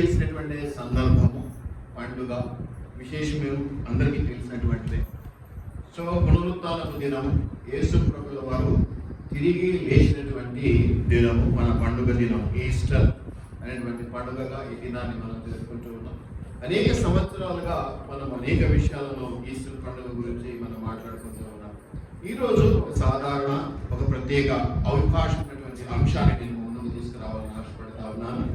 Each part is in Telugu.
తెలిసినటువంటి సందర్భము, పండుగ విశేషమే అందరికీ తెలిసినటువంటిదే. సో పునరుత్థానపు దినము, యేసు ప్రభుల వారు తిరిగి లేచినటువంటి దినము, మన పండుగ దినం, ఈస్టర్ అనేటువంటి పండుగగా ఈ దినాన్ని మనం జరుపుకుంటూ ఉన్నాం. అనేక సంవత్సరాలుగా మనం అనేక విషయాలను ఈస్టర్ పండుగ గురించి మనం మాట్లాడుకుంటూ ఉన్నాం. ఈరోజు ఒక ప్రత్యేక అవకాశం ఉన్నటువంటి అంశాన్ని నేను ముందుకు తీసుకురావాలని ఆశపడతా ఉన్నాను.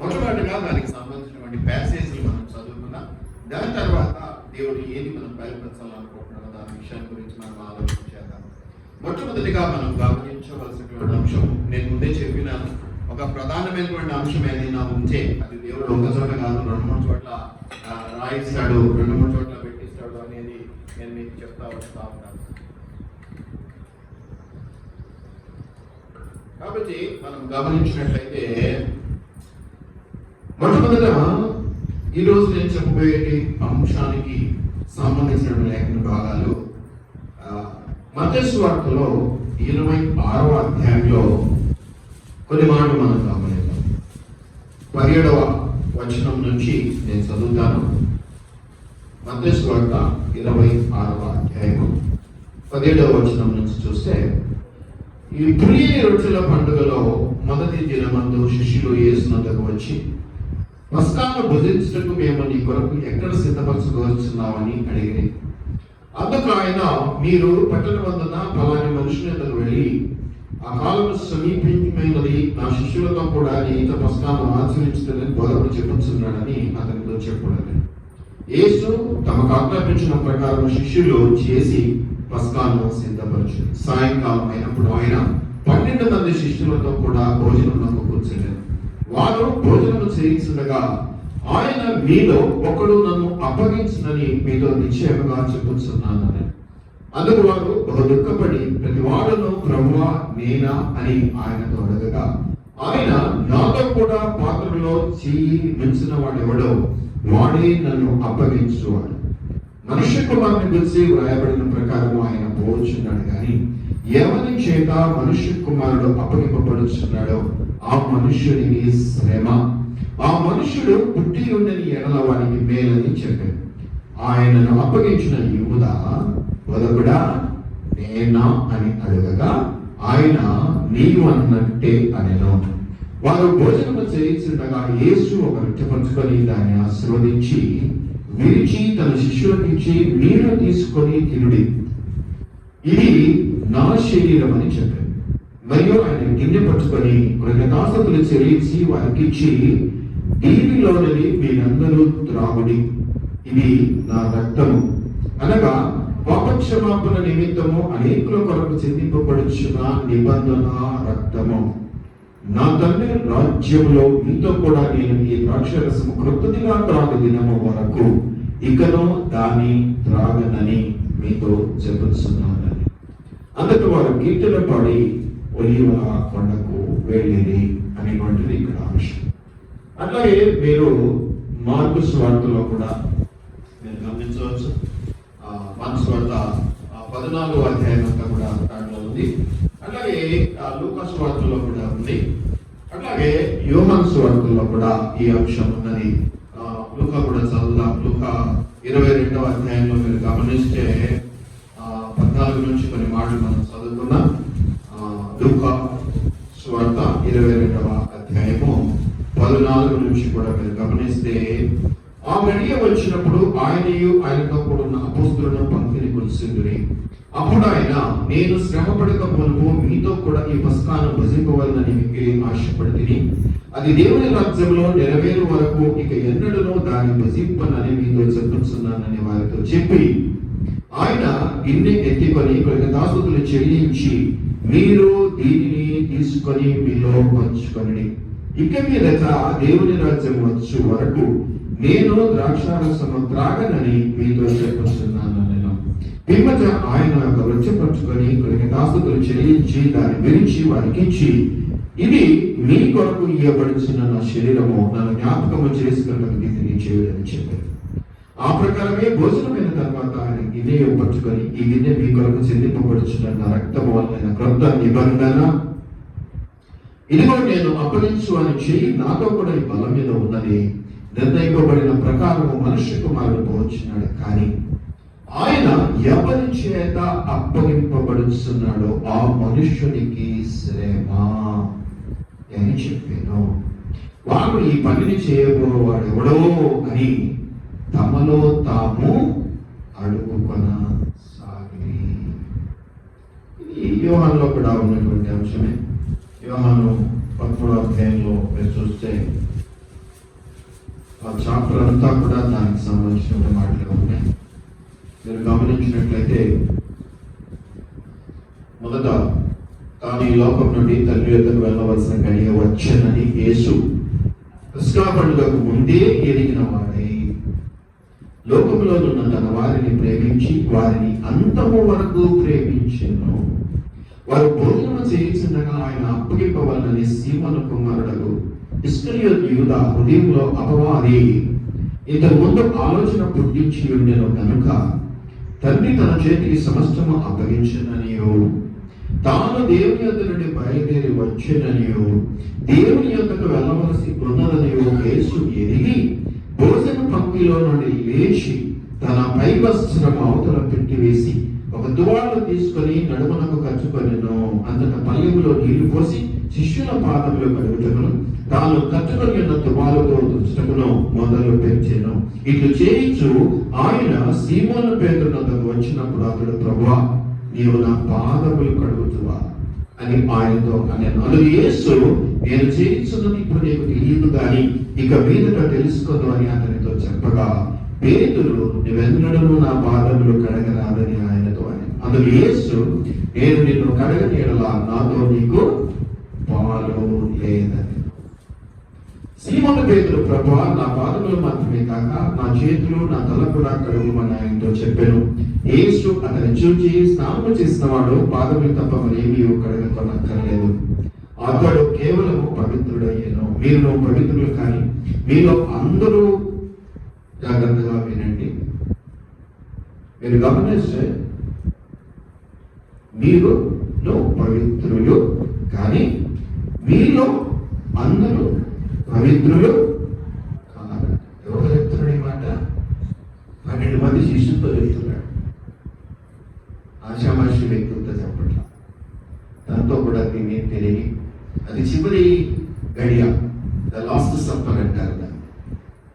మొట్టమొదటిగా దానికి సంబంధించినటువంటి ప్యాసేజీలు మనం చదువుకున్నాం. దాని తర్వాత దేవుడు ఏది మనం బయలుపరచాలనుకుంటున్నామో దాని విషయాన్ని గురించి మనం ఆలోచన చేద్దాం. మొట్టమొదటిగా మనం గమనించవలసినటువంటి అంశం, నేను ముందే చెప్పినాను, ఒక ప్రధానమైనటువంటి అంశం ఏదైనా ఉంటే అది దేవుడు ఒక చోట కాదు, 2-3 చోట్ల రాయిస్తాడు, 2-3 చోట్ల పెట్టిస్తాడు అనేది నేను మీకు చెప్తా వస్తా ఉన్నాను. కాబట్టి మనం గమనించినట్లయితే మొట్టమొదట ఈరోజు నేను చెప్పబోయే అంశానికి సంబంధించిన లేఖన భాగాలు మత్తయి సువార్తలో 26వ అధ్యాయంలో కొన్ని మాటలు మనం గమనిద్దాం. 17వ వచనం నుంచి నేను చదువుతాను. మత్తయి సువార్త 26వ అధ్యాయం 17వ వచనం నుంచి చూస్తే, ఈ పులియని రొట్టెల పండుగలో మొదటి దినమందు శిష్యులు యేసునొద్దకు వచ్చి, పస్కాను భుజించుటకు మేము నీ కొరకు ఎక్కడ సిద్ధపరచుకోవచ్చున్నామని అడిగిరి. అందుకు ఆయన, మీరు పట్టణమందున పలాని మనుషుని వద్దకు వెళ్ళి, ఆ కాలం సమీపమైనది, నా శిష్యులతో కూడా ఈత పస్కాను ఆచరించుదని బోధకుడు చెప్పుచున్నాడని అతనితో చెప్పాడు. యేసు తమకు ఆజ్ఞాపించిన ప్రకారం శిష్యులు చేసి పస్కాను సిద్ధపరచు. సాయంకాలం అయినప్పుడు ఆయన 12 మంది శిష్యులతో కూడా భోజనంలో కూర్చున్నారు. వారు భోజనం చేయించుండగా ఆయన, మీలో ఒకడు నన్ను అప్పగించునని మీతో నిశ్చయముగా చెప్పుచున్నానని. అందుకు వారు బహు దుఃఖపడి, ప్రతి వాడును ప్రభువా నేనా అని ఆయనతో అడగగా, ఆయన, నాతో కూడా పాత్రలో చెయ్యి ముంచిన వాడెవడో వాడే నన్ను అప్పగించువాడు. మనుష్య కుమారుని గురించి వ్రాయబడిన ప్రకారం ఆయన పోవచ్చున్నాడు, కానీ ఎవరి చేత మనుష్య కుమారుడు అప్పగింపబడుచున్నాడో ఆ మనుష్యుడికి శ్రమ, ఆ మనుష్యుడు పుట్టి ఉండని ఎడల వానికి మేలని చెప్పాడు. ఆయనను అప్పగించిన యూదా, బోధకుడా నేనా అని అడగగా, ఆయన, నీవు అన్నట్టే అనెను. వారు భోజనము చేయించుండగా యేసు ఒక రొట్టె పంచుకొని దాన్ని ఆశీర్వదించి విరిచి తన శిష్యులకు ఇచ్చి, మీరు తీసుకొని తినుడి, ఇది నా శరీరం అని చెప్పాడు. మరియు ఆయన గిన్నె పట్టుకొని కృతజ్ఞతాస్తుతులు చెల్లించి వారికి ఇచ్చి, దీనిలోనిది మీరందరూ త్రాగుడి, ఇది నా రక్తము, అనగా పాపక్షమాపణ నిమిత్తము అనేకుల కొరకు చెందింపబడుచున్న నిబంధన రక్తము. నా తండ్రి రాజ్యంలో మీతో కూడా నేను ఈ ద్రాక్షరసము కృతజ్ఞతగా త్రాగు దినము వరకు ఇకను దాన్ని త్రాగనని మీతో చెప్పుచున్నానని. అందుకు వారు కీర్తన పాడి ఒలీవ కొండకు వెళ్ళేది అనేటువంటిది ఇక్కడ అంశం. అట్లాగే మీరు మార్కు సువార్తలో కూడా మీరు గమనించవచ్చు. మార్కు సువార్త 14వ అధ్యాయం అంతా కూడా దాంట్లో ఉంది. అట్లాగే లూకా సువార్తలో కూడా ఉంది. అట్లాగే యోహాను సువార్తలో కూడా ఈ అంశం ఉన్నది. లూకా కూడా చదువుదాం. లూకా 22వ అధ్యాయంలో మీరు గమనిస్తే 14 నుంచి కొన్ని మాటలు మనం చదువుకున్నాం. లూకా సువార్త 22వ అధ్యాయము 14 నుంచి కూడా మీరు గమనిస్తే, ఆ గడియ వచ్చినప్పుడు ఆయనయు ఆయనతో కూడా ఉన్న అపోస్తలులను పంక్తిని కొలిసిందురి. అప్పుడు ఆయన, నేను శ్రమ పడక మునుపు మీతో కూడా ఈ పస్కాను భజింపవలనని మిక్కిలి ఆశపడితిని. అది దేవుని రాజ్యంలో నెరవేరు వరకు ఇక ఎన్నడూనూ దాన్ని భజింపనని మీతో చెప్పుచున్నానని వారితో చెప్పి, ఆయన గిన్నె ఎత్తుకొని కృతజ్ఞతాస్తుతులు చెల్లించి, మీరు దీనిని తీసుకొని మీలో పంచుకొనండి. ఇక మీదట దేవుని రాజ్యం వచ్చు వరకు నేను ద్రాక్షారసము త్రాగనని మీతో చెప్పుచున్నాను. పిమ్మట ఆయన ఒక రొట్టె పట్టుకొని కృతజ్ఞతాస్తుతులు చెల్లించి దాన్ని విరిచి వారికి ఇచ్చి, ఇది మీ కొరకు ఇయ్యబడుచున్న నా శరీరము, నన్ను జ్ఞాపకము చేసుకున్నట్టు దీనిని చేయడని చెప్పారు. ఆ ప్రకారమే భోజనమైన తర్వాత ఆయన గిన్నె పట్టుకొని, ఈ గిన్నె మీ కొరకు చెల్లింపబడుచున్న నా రక్తము వలన క్రొత్త నిబంధన, ఇదిగో నేను అప్పగించు అని చెయ్యి నాతో కూడా ఈ బలం మీద ఉన్నది. నిర్ణయింపబడిన ప్రకారం మనుష్య కుమారుడు పోవచ్చున్నాడు. కానీ ఆయన ఎవరి చేత అప్పగింపబడుతున్నాడో ఆ మనుష్యునికి శ్రమ అని చెప్పాను. వారు ఈ పనిని చేయబోవాడు ఎవడో అని తమలో తాము అడుగుకొనసాగి. ఇది యోహానులో కూడా ఉన్నటువంటి అంశమే. యోహాను 13వ అధ్యాయంలో మీరు చూస్తే ఆ చాప్టర్ అంతా కూడా దానికి సంబంధించిన మాటలు ఉన్నాయి. మీరు గమనించినట్లయితే మొదట తాను ఈ లోకం నుండి తండ్రి యొద్దకు వెళ్ళవలసిన గడియ వచ్చనని యేసు పస్కా పండుగకు ముందే ఎరిగిన వాడై లోకంలో ఉన్న తన వారిని ప్రేమించి వారిని అంతము వరకు ప్రేమించెను. వారు భోజనం చేయించగా ఆయన అప్పగింపవలనని సీమోను కుమారుడు ఇస్కరియోతు యూదా హృదయంలో అపవాది ఇంతకు ముందు ఆలోచన పుట్టించి ఉండెను కనుక తండ్రి తన చేతికి సమస్తము అప్పగించననియో తాను దేవుని యొద్ద నుండి బయలుదేరి వచ్చేననియో దేవుని యొద్దకు వెళ్ళవలసి ఉన్నదనియో యేసు ఎరిగి భోజన పంక్తిలో నుండి లేచి తన పై వస్త్రం అవతల పెట్టివేసి ఒక తువాలు తీసుకొని నడుమనకు కట్టుకొనెను. అంతటా పల్లెములో నీళ్లు పోసి శిష్యుల పాదములు కడుగుటకును తాను కట్టుకొని ఉన్న తువాలుతో తుడుచుటకును మొదలు పెంచెను. ఇట్లు చేయించు ఆయన సీమోను పేతురు వద్దకు వచ్చినప్పుడు అతడు ప్రభువా నీవు నా పాదములు కడుగుతువా అని ఆయనతో అన్నాను. అందుకు యేసు నేను చేయించున్నది ఇప్పుడు నీకు తెలియదు కానీ ఇక మీదట తెలుసుకోదు అని అతనితో చెప్పగా పేతురు నువ్వెన్నడూ నా పాదములు కడగరాదని ఆయనతో అని. అందుకు యేసు నేను నిన్ను కడగని ఎడలా నాతో నీకు పాలు లేదని. సీమోను పేతురు ప్రభువా నా పాదములు మాత్రమే కాక నా చేతులు నా తల కూడా కడుగుమని ఆయనతో చెప్పాను. యేసు అతని చూచి స్నానము చేసిన వాడు పాదములు తప్ప మరేమీ కడగకొనక్కర్లేదు, అతడు కేవలం పవిత్రుడయ్యాను. మీరు పవిత్రులు కానీ మీలో అందరూ జాగ్రత్తగా వినండి. మీరు గమనిస్తే మీరు పవిత్రులు కానీ మీలో అందరూ పవిత్రులు కాదు. ఎవరు చెప్తున్నాడు ఈ మాట? 12 మంది శిష్యులతో చెప్తున్నాడు. ఆశామాషి వ్యక్తులతో చెప్పట్లా. దాంతో కూడా దీన్ని తెలియ అది చివరి గడియ, ద లాస్ట్ సప్పర్ అంటారు దాన్ని.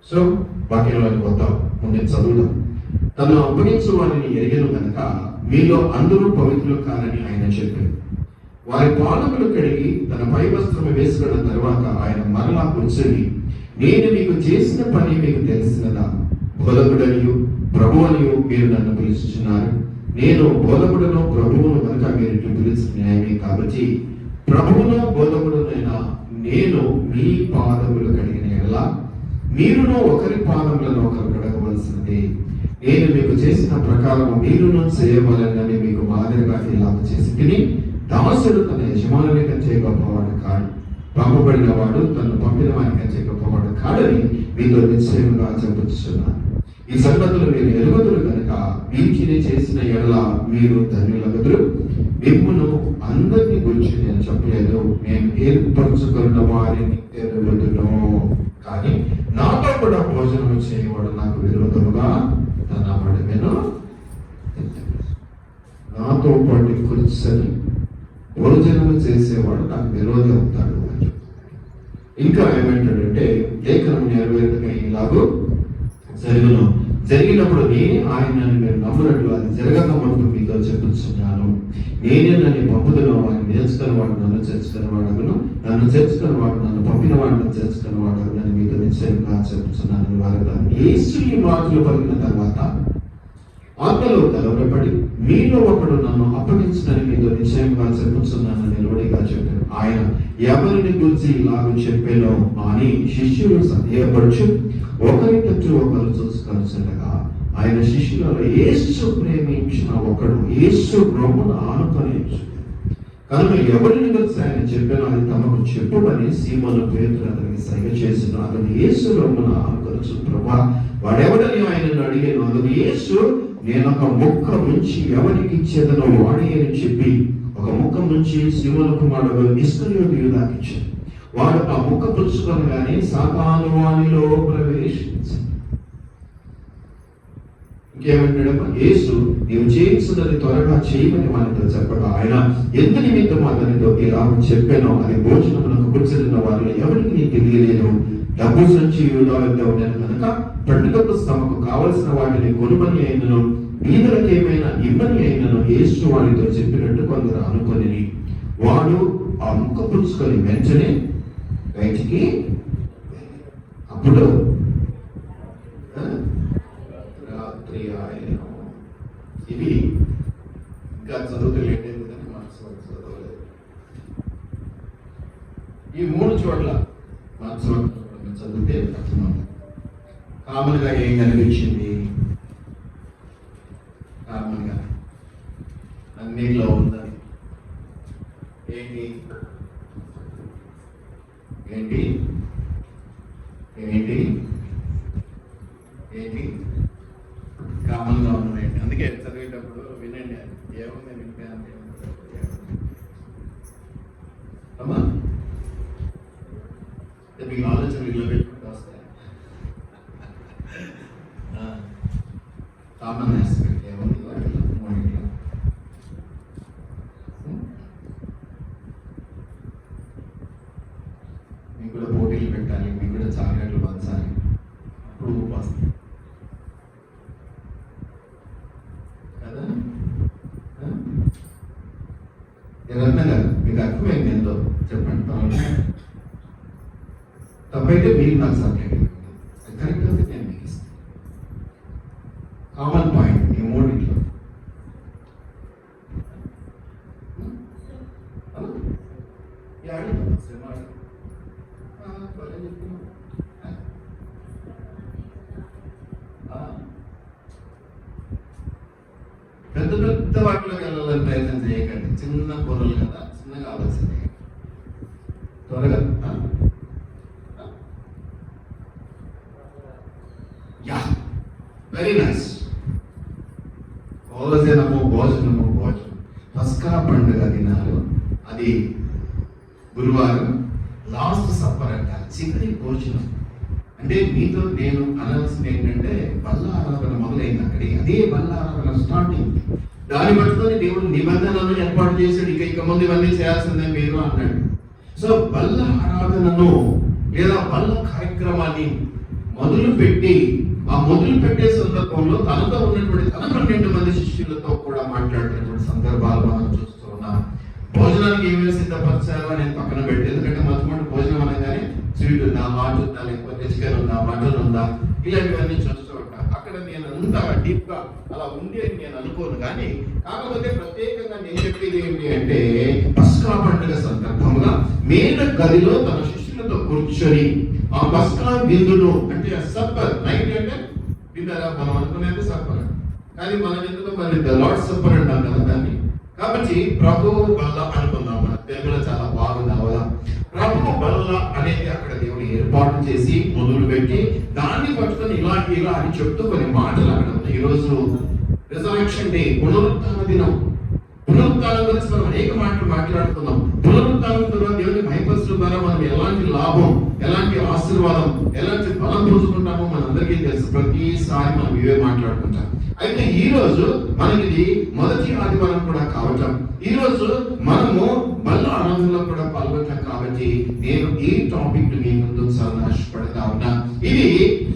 సో వాక్యంలోకి వద్దాం, ముందు చదువుదాం. తను అప్పగించు వారిని ఎరిగను కనుక మీలో అందరూ పవిత్రులు కారని ఆయన చెప్పారు. వారి పాదములు కడిగి తన పై వస్త్రము వేసుకున్న తర్వాత ఆయన మరలా కూర్చొని నేను మీకు చేసిన పని మీకు తెలిసినదా? బోధకుడనియు ప్రభు అనియు మీరు నన్ను పిలుస్తున్నారు. నేను బోధకుడను ప్రభువును కనుక మీరు ఇట్లు పిలిచిన న్యాయమే. కాబట్టి ప్రభువును బోధకుడునైనా నేను మీ పాదములు కడిగిన ఎడలా మీరును ఒకరి పాదములను ఒకరు కడగవలసినది. నేను మీకు చేసిన ప్రకారం మీరును చేయవలనని మీకు మాదిరిగా ఇలాగ చేసి తిని దాసుడు తన యజమానుని కంటే గొప్పవాడు కాడు, పంపబడిన వాడు తను పంపిన వారి కంటే గొప్పవాడు కాడని మీతో నిశ్చయంగా చెప్పుచున్నాను. ఈ సంగతులు మీరు ఎరుగుదురు కనుక వీటిని చేసిన ఎడల మీరు ధన్యులగుదురు. మిమ్మును అందరినీ గురించి నేను చెప్పలేదు, నేను ఏర్పరచుకున్న వారిని ఎరుగుదును. కానీ నాతో కూడా భోజనం చేయవాడు నాకు విరోధముగా తన మడిమెను నాతో పాటు కూర్చొని భోజనం చేసేవాడు నాకు విరోధి అవుతాడు అని. ఇంకా ఏమంటాడంటే లేఖనం నెరవేరుగా ఇలాగూ జరిగినప్పుడు నేను ఆయనని మీరు నమ్మునట్లు అది జరగక ముందు మీతో చెప్పుతున్నాను. నేనే నన్ను పంపుతున్న వాడిని నేర్చుకున్న వాడు నన్ను చేర్చుకున్న వాడను, నన్ను చేర్చుకున్న వాడు నన్ను పంపిన వాడు నన్ను చేర్చుకున్న వాడు నన్ను మీతో నిశ్చయంగా చెప్తున్నాను. వారు యేసు ఈ మాటలు పలికిన తర్వాత ఆత్మలో కలవరపడి మీలో ఒకడు నన్ను అప్పగించడానికి మీతో నిశ్చయంగా చెప్పుతున్నానని లోడిగా చెప్పారు. ఆయన ఎవరిని గురించి ఇలాగూ చెప్పానో అని శిష్యులు సందేహపరచు ఒకరి తట్టు ఒకరు చూసుకొనిగా ఆయన శిష్యులలో యేసు ప్రేమించిన ఒకడు యేసు ప్రభువును ఆనుకొని కనుక ఎవరిని గురించి ఆయన చెప్పానో అది తమకు చెప్పుమని సీమోను పేతురు అతనికి సైగ చేసిన. అతను యేసు ప్రభువును ఆనుకొనొచ్చు ప్రభువా వాడెవడని ఆయనను అడిగాను. అందుకు యేసు నేను ఒక ముక్క ముంచి ఎవరికి ఇచ్చేదనో వాడే అని చెప్పి ఒక ముక్క ముంచి సీమోను కుమారుడు ఇస్కరియోతు యూదాకి ఇచ్చాను. వాడు ఆ ముక్క పుచ్చుకొనగానే సాతాను వానిలో ప్రవేశించింది. ఇంకేమంటాడమ్మా? యేసు నీవు చేయించున్నది త్వరగా చేయమని వానితో చెప్పగా, ఆయన ఎందు నిమిత్తం అతనితో ఇలా చెప్పానో అది భోజనమునకు కూర్చున్న వారిలో ఎవరికి నీ తెలియలేదు. డబ్బు సంచి యూదాలో ఉండను కనుక పండుగకు తమకు కావలసిన వాటిని కొనుమని అయినను బీదలకేమైనా ఇమ్మని అయినను యేసు వాడితో చెప్పినట్టు కొందరు అనుకొని వాడు ఆ ముక్క పుచ్చుకొని వెంటనే బయటికి. అప్పుడు రాత్రి ఆయన ఇవి ఇంకా చదువుతలేండి, మార్క్స్ చదవలేదు. ఈ 3 చోట్ల మార్క్స్ చదివితే అర్థమవుతుంది. కామన్గా ఏం కనిపించింది? కామన్గా అన్నిట్లో ఉందని ఏంటి ఏంటి ఏంటి ఏంటి కామన్గా ఉన్నాయండి. అందుకే చదివేటప్పుడు వినండి, ఏముంది వింటే అంటే అమ్మా మీకు ఆలోచన ఇల్లు పెట్టుకుంటూ వస్తాయి. కామన్ ఆస్పెక్ట్ ఏముంది వాటిలో మూడింటిలో? మీకు కూడా పోటీలు పెట్టాలి, మీకు కూడా చాక్లెట్లు పంచాలి, అప్పుడు వస్తాయి కదా. రత్న గారు మీకు అర్థమైంది ఎంతో చెప్పండి. తప్పైతే మీరు నాకు సబ్జెక్ట్ కరెక్ట్ అయితే నేను మీకు ఇస్తాను. కామన్ పాయింట్ ఈ మూడింట్లో పెద్ద పెద్ద వాటిలోకి వెళ్ళాలని ప్రయత్నం చేయకండి. చిన్న కూరలు కదా, చిన్నగా ఆలోచన త్వరగా. Very nice. భోజనము భోజనము భోజనం. పస్కా పండుగ దినాలు, అది గురువారం లాస్ట్ సప్పర్ అంట, చివరి భోజనం. అంటే మీతో నేను అనాల్సింది ఏంటంటే బల్ల ఆరాధన మొదలైంది అక్కడి. అదే బల్ల ఆరాధన స్టార్టింగ్. దాన్ని పట్టుకొని దేవుడు నిబంధనలను ఏర్పాటు చేశాడు. ఇక ముందు ఇవన్నీ చేయాల్సిందే మీరు అన్నాడు. సో బల్ల ఆరాధనను లేదా బల్ల కార్యక్రమాన్ని మొదలుపెట్టి, ఆ మొదలు పెట్టే సందర్భంలో తనతో ఉన్నటువంటి తన 12 మంది శిష్యులతో కూడా మాట్లాడుతున్నటువంటి సందర్భాలు మనం చూస్తూ ఉన్నాం. భోజనానికి ఏమేమి సిద్ధపరిచారో నేను పక్కన పెట్టి, ఎందుకంటే మొట్టమొదటి భోజనం అనగానే స్వీట్ ఉందా, హాట్ ఉందా, లేకపోతే చికెన్ ఉందా, మటన్ ఉందా, ఇలాంటివన్నీ చూస్తూ ఉంటాను. అక్కడ నేను అంత డీప్ గా అలా ఉంది అని నేను అనుకోను. కానీ కాకపోతే ప్రత్యేకంగా నేను చెప్పేది ఏంటి అంటే, పస్కా పండుగ సందర్భంగా మేడ గదిలో తన శిష్యులతో కూర్చొని ఆ పస్కా విందును, అంటే సప్పర్, నైట్ అంటే విన్నారా, మనం అనుకునేది సప్పర్, కానీ మనం ఎందుకు మరి లార్డ్ సప్పర్ అంటాం కదా దాన్ని. కాబట్టి ప్రభువు బల్ల అనుకుందాం. మన తెలుగులో చాలా బాగుంది అవదా. ప్రభువు బల్ల అనేది అక్కడ దేవుడు ఏర్పాటు చేసి మొదలు పెట్టి దాన్ని పట్టుకొని ఇలా అని చెప్తూ కొన్ని మాటలు అక్కడ ఉన్నాయి. ఈరోజు రిజర్వేషన్ డే, పునరుత్థాన దినం. పునరుత్థానం గురించి మనం అనేక మాటలు మాట్లాడుతున్నాం. పునరుత్థానం ద్వారా దేవుని మహిమపరచడం ద్వారా మనం ఎలాంటి లాభం, ఎలాంటి ఆశీర్వాదం, ఎలాంటి బలం పుంజుకుంటామో మనందరికీ తెలుసు. ప్రతిసారి మనం ఇవే మాట్లాడుకుంటాం. అయితే ఈ రోజు మనకి మొదటి ఆదివారం కూడా కావటం, ఈ రోజు మనము బల్ల ఆనందంలో కూడా పాల్గొంటాం. కాబట్టి నేను ఈ టాపిక్ మీ ముందు చాలా ఆశపడతా ఉన్నా. ఇది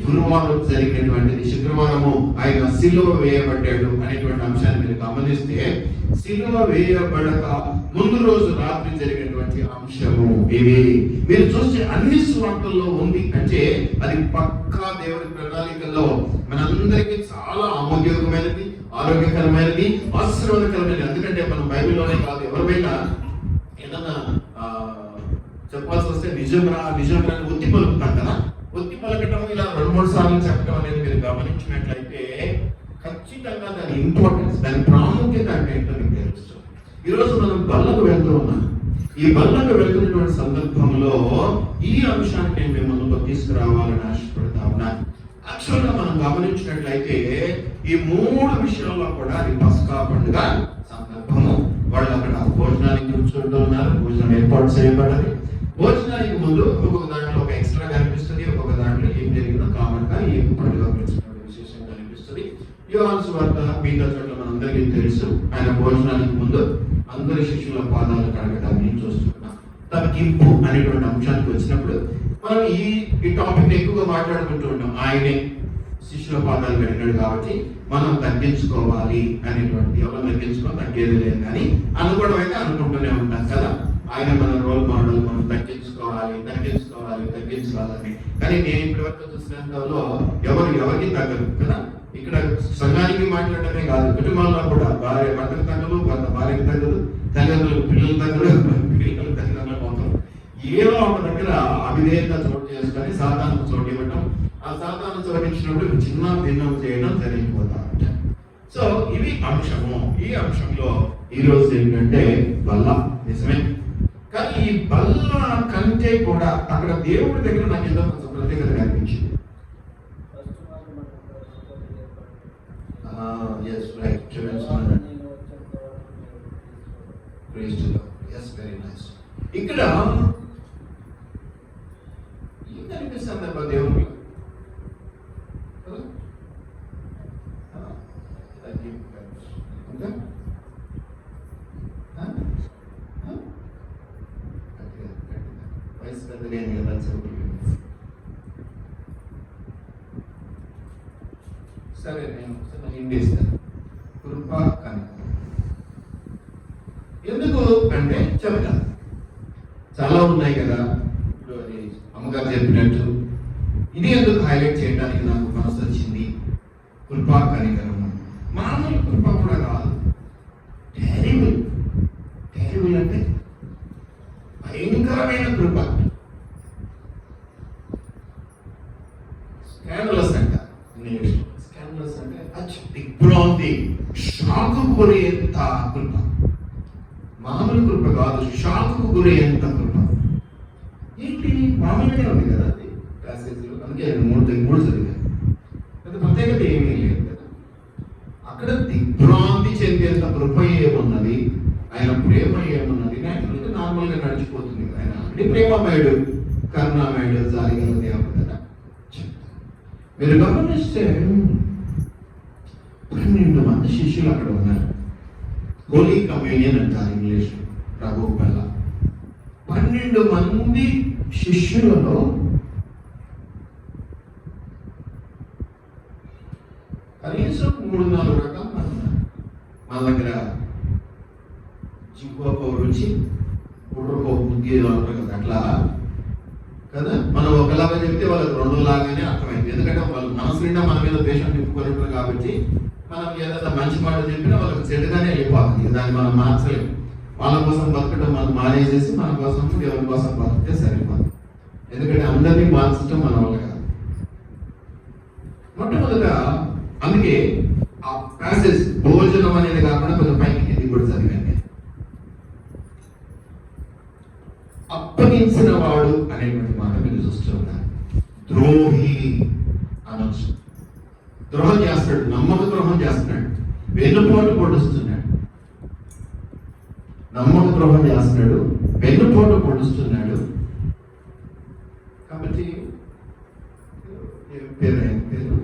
గురువారం జరిగినటువంటిది. శుక్రవారము ఆయన సిలువ వేయబడ్డాడు అనేటువంటి అంశాన్ని మీరు గమనిస్తే, సిలువ వేయబడక ముందు రోజు రాత్రి జరిగినటువంటి అంశము ఇది మీరు చూస్తే అన్ని సువార్తల్లో ఉంది. అంటే అది పక్కా దేవుడి ప్రణాళికల్లో మనందరికీ చాలా ఆమోదయోగమైనది, ఆరోగ్యకరమైనది, ఆశీర్వాదకరమైనది. ఎందుకంటే మనం బైబిల్లోనే కాదు, ఎవరిపైనా ఏదన్నా చెప్పాల్సి వస్తే నిజంరా నిజంరా అని ఒత్తి పలుకుతాం కదా. ఒత్తి పలకటం ఇలా 2-3 సార్లు చెప్పడం అనేది మీరు గమనించినట్లయితే ఖచ్చితంగా దాని ఇంపార్టెన్స్, దాని ప్రాముఖ్యత అంటే ఏంటో మీకు తెలుస్తుంది. ఈరోజు మనం బల్లకు వెళ్తూ ఉన్నాం. ఈ బల్లకు వెళ్తున్నటువంటి సందర్భంలో ఈ అంశాన్ని నేను మీ ముందుకు తీసుకురావాలని ఆశపడతా ఉన్నాను. యాక్చువల్గా మనం గమనించినట్లయితే ఈ 3 విషయాల్లో కూడా అది పస్కా పండుగ సందర్భము. వాళ్ళు అక్కడ భోజనానికి కూర్చుంటూ ఉన్నారు, భోజనం ఏర్పాటు చేయబడ్డది. భోజనానికి ముందు ఒక్కొక్క దాంట్లో ఒక ఎక్స్ట్రా కనిపిస్తుంది, ఒక్కొక్క దాంట్లో ఏం జరిగిందో కామన్ గా ఏం పండుగ విశేషం కనిపిస్తుంది. యోహాను సువార్త మిగతా చోట్ల మనందరికీ తెలుసు, ఆయన భోజనానికి ముందు అందరి శిష్యుల పాదాలు కడగడాన్ని చూస్తున్నాం. తగ్గింపు అనేటువంటి అంశానికి వచ్చినప్పుడు మనం ఈ టాపిక్ ఎక్కువగా మాట్లాడుకుంటూ ఉంటాం. ఆయనే శిష్యుల పాదాలు కడిగాడు కాబట్టి మనం తగ్గించుకోవాలి అనేటువంటి, ఎవరు తగ్గించుకోవాలి తగ్గేది లేదు కానీ అనుకోవడం అయితే అనుకుంటూనే ఉంటాం కదా. ఆయన మన రోల్ మోడల్, మనం తగ్గించుకోవాలి తగ్గించుకోవాలని. కానీ నేను ఇప్పటి వరకు చూసినంతలో ఎవరికి తగ్గదు కదా. ఇక్కడ సంఘానికి మాట్లాడటమే కాదు, కుటుంబాల్లో కూడా భార్య భర్తకు తగ్గదు, భర్త భార్యకు తగ్గదు, తల్లిదండ్రులకు పిల్లలు తగ్గదు, పిల్లలు తల్లిదండ్రులకు మొత్తం ఏదో ఒక దగ్గర అవిధేయత చోటు చేసుకొని సాతానికి చోటు ఇవ్వటం, ఆ సాతాను చోటు ఇచ్చినప్పుడు చిన్న భిన్నం చేయడం జరిగిపోతా ఉంటాయి. సో ఇవి అంశము. ఈ అంశంలో ఈ రోజు ఏంటంటే బల్ల. నిజమే, కానీ ఈ బల్ల కంటే కూడా అక్కడ దేవుడి దగ్గర నాకు ఏదో కొంచెం ప్రత్యేకత కనిపించింది. ఇక్కడ ఏం కనిపిస్తుంది అబ్బా దేవుడికి? వయసు పెద్దలేని కదా సరే, నేను హిందీ ఇస్తాను. కృపా కనిక ఎందుకు అంటే చెప్తాను, చాలా ఉన్నాయి కదా. ఇప్పుడు అది అమ్మగారు చెప్పినట్టు ఇది ఎందుకు హైలైట్ చేయడానికి నాకు మనసు వచ్చింది. కృపా కనికరము మామూలు కృప కూడా కాదు, టెరిబుల్ అంటే భయంకరమైన కృప. స్కాండలస్ అంట ఇంగ్లీష్. స్కాండలస్ అంటే దిగ్భ్రాంతి, షాకు గురయ్యేంత కృప. మామూలు కృప కాదు, షాకు గురయ్యేంత కృప. ఏంటి మామూలుగా ఉంది కదా అది ప్యాసేజ్లో, అందుకే మూడు చదివాను. అది ప్రత్యేకత ఏమీ లేదు కదా. అక్కడ దిగ్భ్రాంతి చెందేంత కృప ఏమున్నది, ఆయన ప్రేమ ఏమున్నది. నేచురల్గా నార్మల్గా నడిచిపోతుంది. ఆయన అంటే ప్రేమమయుడు, కరుణామయుడు, జాలిగల దేవుడు కదా. మీరు గమనిస్తే 12 మంది శిష్యులు అక్కడ ఉన్నారు. హోలీ కమ్యూనియన్ అంటారు ఇంగ్లీష్, ప్రభు వల్ల. 12 మంది శిష్యులలో కనీసం 3-4 రకాలు ఉన్నారు. మన దగ్గర జింకోకో రుచి, బుర్రకో బుద్ధి అంటారు కదా, అట్లా కదా. మనం ఒకలాగా చెప్తే వాళ్ళకి 2 లాగానే అర్థమైంది. ఎందుకంటే వాళ్ళు మనసు నిండా మన మీద ద్వేషం నింపుకొని ఉంటారు కాబట్టి మనం ఏదైనా మంచి మాట చెప్పినా వాళ్ళకి చెడుగానే వెళ్ళిపోతుంది. దాన్ని మనం మార్చలేము. వాళ్ళ కోసం బతకడం మనం మానేసేసి మన కోసం దేవుని కోసం బతికితే సరిపోతుంది. ఎందుకంటే అందరినీ మార్చడం మన వల్ల కాదు. మొట్టమొదట అందుకే ఆ ప్యాసేజ్ భోజనం అనేది కాకుండా కొంచెం పైకి కింది కూడా చదివండి. అప్పగించిన వాడు అనేటువంటి మాట మీరు చూస్తూ ఉన్నారు. ద్రోహి అనొచ్చు. ద్రోహం చేస్తాడు, నమ్మక ద్రోహం చేస్తున్నాడు, వెన్నుపోటు పొడుస్తున్నాడు. నమ్మక ద్రోహం చేస్తున్నాడు, వెన్నుపోటు పొడుస్తున్నాడు. కాబట్టి పేరు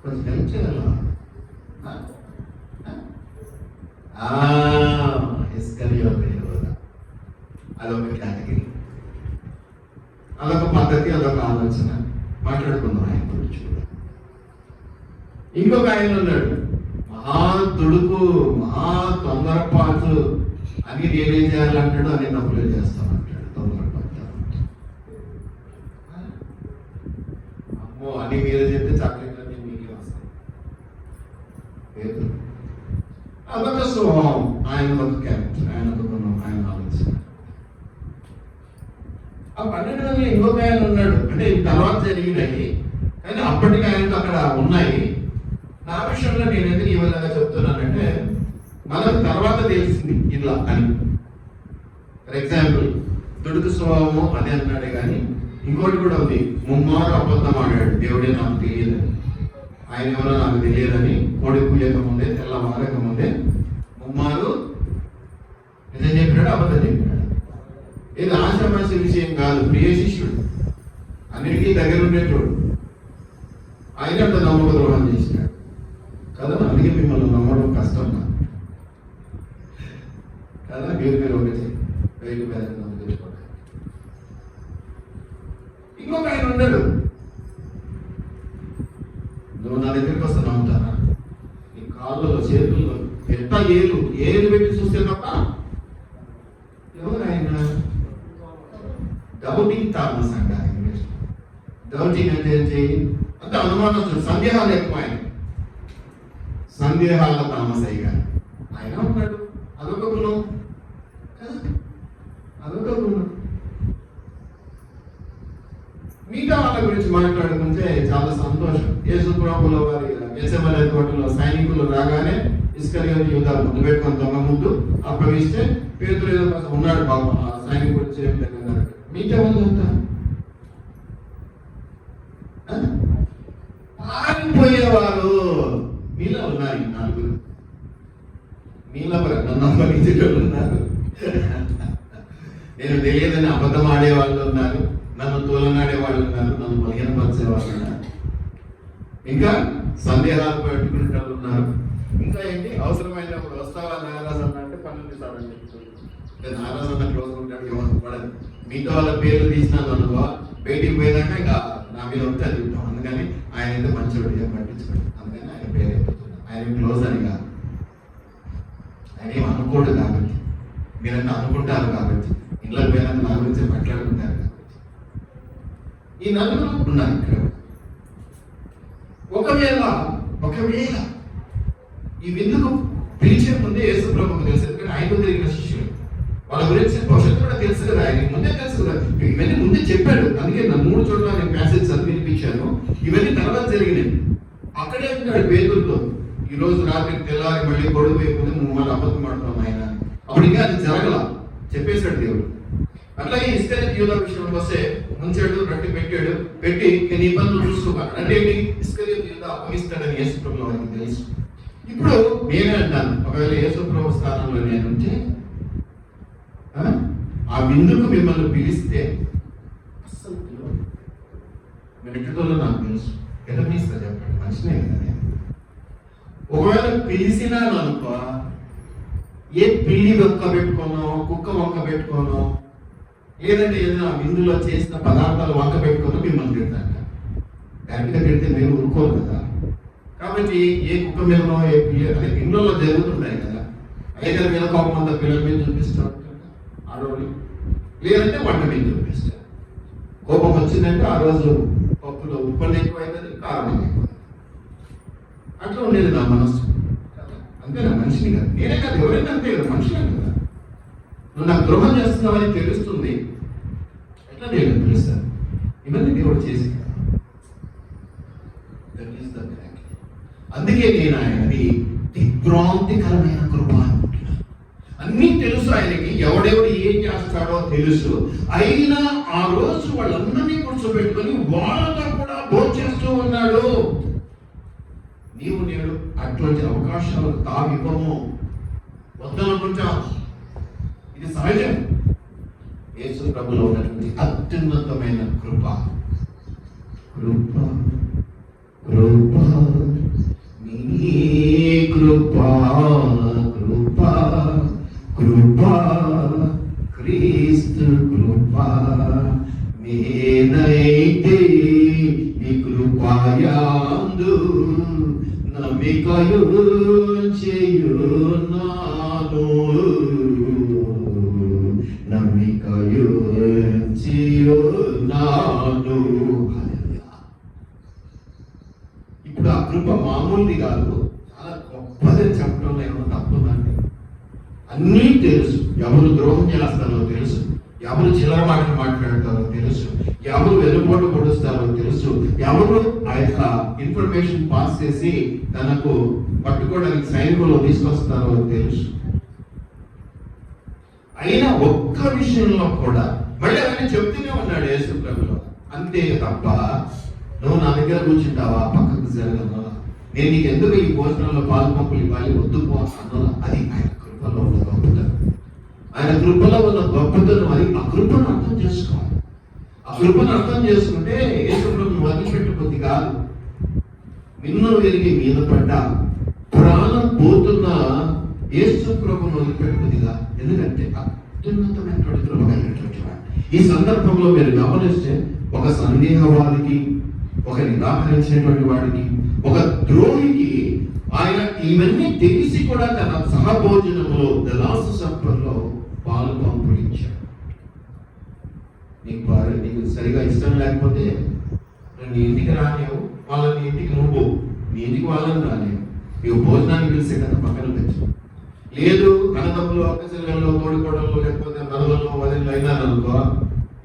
కొంచెం హెల్ప్ చేయాలా? అదొక కేటగిరీ, అదొక పద్ధతి, అదొక ఆలోచన. మాట్లాడుకుందాం ఆయన గురించి కూడా. ఇంకొక ఆయన ఉన్నాడు, మహా తుడుకు, మహా తొందరపాటు, అని నేనేం చేయాలంటాడు, అని తప్పులే చేస్తామంటాడు. తొందరపాటు అమ్మో అని మీరు చెప్తే చాక్లెట్లన్నీ మీకే వస్తాయి. అదొక స్వభావం, ఆయన ఒక క్యారెక్టర్, ఆయన ఒక గుణం, ఆయన ఆలోచన. ఆ 12 మంది ఇంకొక ఆయన ఉన్నాడు, అంటే తర్వాత జరిగినాయి కానీ అప్పటికి ఆయనకు అక్కడ ఉన్నాయి. నా విషయంలో నేను ఎందుకు ఈ విధంగా చెప్తున్నానంటే మనకు తర్వాత తెలిసింది ఇలా అని. ఫర్ ఎగ్జాంపుల్ దుడుకు స్వభావము అదే అన్నాడే కానీ ఇంకోటి కూడా ఉంది. ముమ్మారు అబద్ధం ఆడాడు, దేవుడే నాకు తెలియదని, ఆయన ఎవరో నాకు తెలియదని. కోడి కూయక ముందే, తెల్లవారక ముందే ముమ్మారు నిజం చెప్పినాడు, అబద్ధం చెప్పినాడు. ఇది ఆశామాషి విషయం కాదు. ప్రియ శిష్యుడు, అన్నిటికీ దగ్గర ఉండేటోడు, ఆయన అంత నమ్మక ద్రోహం చేసినాడు కదా. అందుకే మిమ్మల్ని నమ్మడం కష్టం కదా. మీరు ఒకటి వేలు వేల నమ్ము తెచ్చుకోండి. ఇంకొక ఆయన ఉన్నాడు, నువ్వు నా దగ్గరికి వస్తే నమ్ముతానా? నీ కాళ్ళలో చేతుల్లో పెద్ద ఏలు పెట్టి చూస్తే తప్ప. ఎవరు ఆయన? డౌటింగ్ థామస్ అంట ఇంగ్లీష్. డౌటింగ్ అంటే ఏంటి? అంత అనుమానం, సందేహాలు ఎక్కువ. ఆయన సందేహాల థామస్ అయ్య గారు ఆయన ఉన్నాడు. అదొక గుణం కదా, అదొక గుణం. మిగతా వాళ్ళ గురించి మాట్లాడుకుంటే చాలా సంతోషం. యేసు ప్రభువుల వారి గెత్సేమనే తోటలో సైనికులు రాగానే ఇస్కరియోతు యూదా ముందు పెట్టుకొని దొంగ ముందు అప్పగిస్తే పేతురు ఏదో ఉన్నాడు పాపం, ఆ సైనికుడు చేయం దగ్గర. మిగతా వాళ్ళు అంతా పారిపోయేవారు. మీలో ఉన్నారు ఈ నలుగురు, మీలో నన్ను ఉన్నారు. నేను తెలియదని అబద్ధం ఆడేవాళ్ళు ఉన్నారు, నన్ను తోలనాడే వాళ్ళు ఉన్నారు, నన్ను బలహీనపరిచే వాళ్ళు ఉన్నారు, ఇంకా సందేహాలు పెట్టుకునే వాళ్ళు ఉన్నారు. ఇంకా ఏంటి, అవసరమైనప్పుడు వస్తావా నారాజు అన్న అంటే 12 సార్లు చెప్తాను. నారాజు అన్న క్లోజ్ ఉంటాడు, ఏమన్నా పడదు. మిగతా వాళ్ళ పేర్లు తీసినాను అనుకో, బయటికి పోయేదాక ఇంకా నా మీద ఉంటే అది చెప్తాం. అందుకని ఆయన అయితే మంచివాడు, ఏం పట్టించుకోడు. అందుకని ఆయన పేరు చెప్తున్నాను. ఆయన క్లోజ్ అని కాదు, ఆయన ఏం అనుకోడు కాబట్టి, మీరన్నా అనుకుంటారు కాబట్టి, ఇళ్ళకి పోయినాక నా గురించి మాట్లాడుకుంటారు కాబట్టి. ఈ నలుగురు ఉన్నారు ఇక్కడ. ఒకవేళ ఈ విందుకు పిలిచే ముందే యేసు ప్రభువుకు తెలుసు, ఎందుకంటే ఆయనకు తిరిగిన శిష్యులు, వాళ్ళ గురించి భవిష్యత్తు కూడా తెలుసు కదా, ఆయనకి ముందే తెలుసు కదా, ఇవన్నీ ముందే చెప్పాడు. అందుకే నా 3 చోట్ల నేను ప్యాసేజ్ చదివినిపించాను. ఇవన్నీ తర్వాత జరిగినాయి. అక్కడే ఉన్నాడు పేతురుతో. ఈ రోజు రాత్రి తెల్లారి మళ్ళీ గొడవ అయిపోతే మళ్ళీ అబద్ధం ఆడుతున్నాం ఆయన. అప్పుడు ఇంకా అది జరగల, చెప్పేశాడు దేవుడు. అట్లాగే ఇస్కరియోతు యూదా విషయంలో వస్తే ముంచాడు, రొట్టె పెట్టాడు, పెట్టి నీ పనులు చూసుకోవాలి అంటే ఇస్కరియోతు యూదా అప్పగిస్తాడని యేసు ప్రభువు వారికి తెలుసు. ఇప్పుడు నేనే అంటాను, ఒకవేళ యేసు ప్రభు స్థానంలో నేనుంటే ఆ విందుకు మిమ్మల్ని పిలిస్తే అస్సలు మెట్టుతో నాకు తెలుసు, ఎలా పిలుస్తా చెప్పండి, మనిషినే కదా నేను. ఒకవేళ పిలిచినాను అనుకో, ఏ పిల్లి వంక పెట్టుకోనో, కుక్క వంక పెట్టుకోనో, లేదంటే ఏదైనా విందులో చేసిన పదార్థాలు వంక పెట్టుకోనో మిమ్మల్ని తిడతాను. డైరెక్ట్గా తిడితే మీరు ఊరుకోరు కదా. కాబట్టి ఏ కుక్క మీదనో, ఏ పిల్లి, అదే ఇంట్లో జరుగుతుంటాయి కదా, ఐదర్ మీద కోపం అంతా పిల్లల మీద చూపిస్తారు ఆడవాళ్ళు, లేదంటే వంట మీద చూపిస్తారు. కోపం వచ్చిందంటే ఆ రోజు పప్పులో ఉప్పని ఎక్కువైతుంది, కారం ఎక్కువ. అట్లా ఉండేది నా మనస్సు. అంతే, నా మనిషిని కదా, నేనే కాదు ఎవరైనా అంతే కదా, మనుషులే కదా. నువ్వు నాకు ద్రోహం చేస్తున్నావని తెలుస్తుంది, ఎట్లా నేను పిలుస్తాను? ఇవన్నీ దేవుడు చేసి. అందుకే నేను ఆయనది దిగ్భ్రాంతికరమైన కృప అనుకుంటున్నాను. అన్నీ తెలుసు ఆయనకి, ఎవడెవడు ఏం చేస్తాడో తెలుసు. అయినా ఆ రోజు వాళ్ళందరినీ కూర్చోబెట్టుకొని వాళ్ళతో కూడా భోంచేస్తూ ఉన్నాడు. నీవు నేడు అటువంటి అవకాశాలు తావివ్వము, వద్దనుకుంటాం. ఇది సహజం. యేసు ప్రభులో ఉన్నటువంటి అత్యున్నతమైన కృప. కృప కృప నీ కృప కృప కృప క్రీస్తు కృప నేనైతే నీ కృపయందు నమ్మికయు చేయున్నాను, నమ్మికయు చేయున్నాను. ఇప్పుడు ఆ కృప మామూలుది కాదు, చాలా గొప్పదని చెప్పడంలో ఏమో తప్పుందండి. అన్నీ తెలుసు, ఎవరు ద్రోహం చేస్తారో తెలుసు, ఎవరు చిల్లర మాటలు మాట్లాడతారో తెలుసు, ఎవరు వెలుపోటు పొడుస్తారో తెలుసు, ఎవరు ఆ యొక్క ఇన్ఫర్మేషన్ పాస్ చేసి తనకు పట్టుకోవడానికి సైనికులు తీసుకొస్తారో తెలుసు. అయినా ఒక్క విషయంలో కూడా మళ్ళీ అవన్నీ చెప్తూనే ఉన్నాడు యేసు ప్రభువు. అంతే తప్ప నువ్వు నా దగ్గర కూర్చుంటావా, పక్కకు జరగను, నేను నీకు ఎందుకు ఈ భోజనంలో పాలు పంపులు ఇవ్వాలి, వద్దు పో అన్న. అది ఆయన కృపలో ఉన్న గొప్పతనం. ఆయన కృపలో ఉన్న గొప్పతనం అది. ఆ కృపను అర్థం చేసుకోవాలి. ఆ కృపను అర్థం చేసుకుంటే యేసు ప్రభువును వదిలిపెట్టబుద్ధి కాదు. నిన్ను విరిగి మీద పడ్డ ప్రాణం పోతున్న యేసు ప్రభువును వదిలిపెట్టబుద్ధి కాదు. ఎందుకంటే అత్యున్నతమైనటువంటి కృప కలిగినటువంటి వాడు. ఈ సందర్భంలో మీరు గమనిస్తే ఒక సందేహవాదికి, ఒక నిరాకరించినటువంటి వాడికి, ఒక ద్రోహికి ఆయన ఇవన్నీ తెలిసి కూడా తన సహభోజనంలో ద లాస్ట్ సప్పర్లో పాలు పంపుడించాడు. నీకు సరిగా ఇష్టం లేకపోతే నీ ఇంటికి రాలేవు, వాళ్ళని ఇంటికి నువ్వు, నీ ఇంటికి వాళ్ళని రాలేవు. నీకు భోజనాన్ని పిలిస్తే కదా పక్కన తెచ్చు. లేదు అన్నదమ్ములు, అక్కచెల్లెల్లో, తోడుకోవడంలో, లేకపోతే నదులలో వదిలి అయినారనుకో,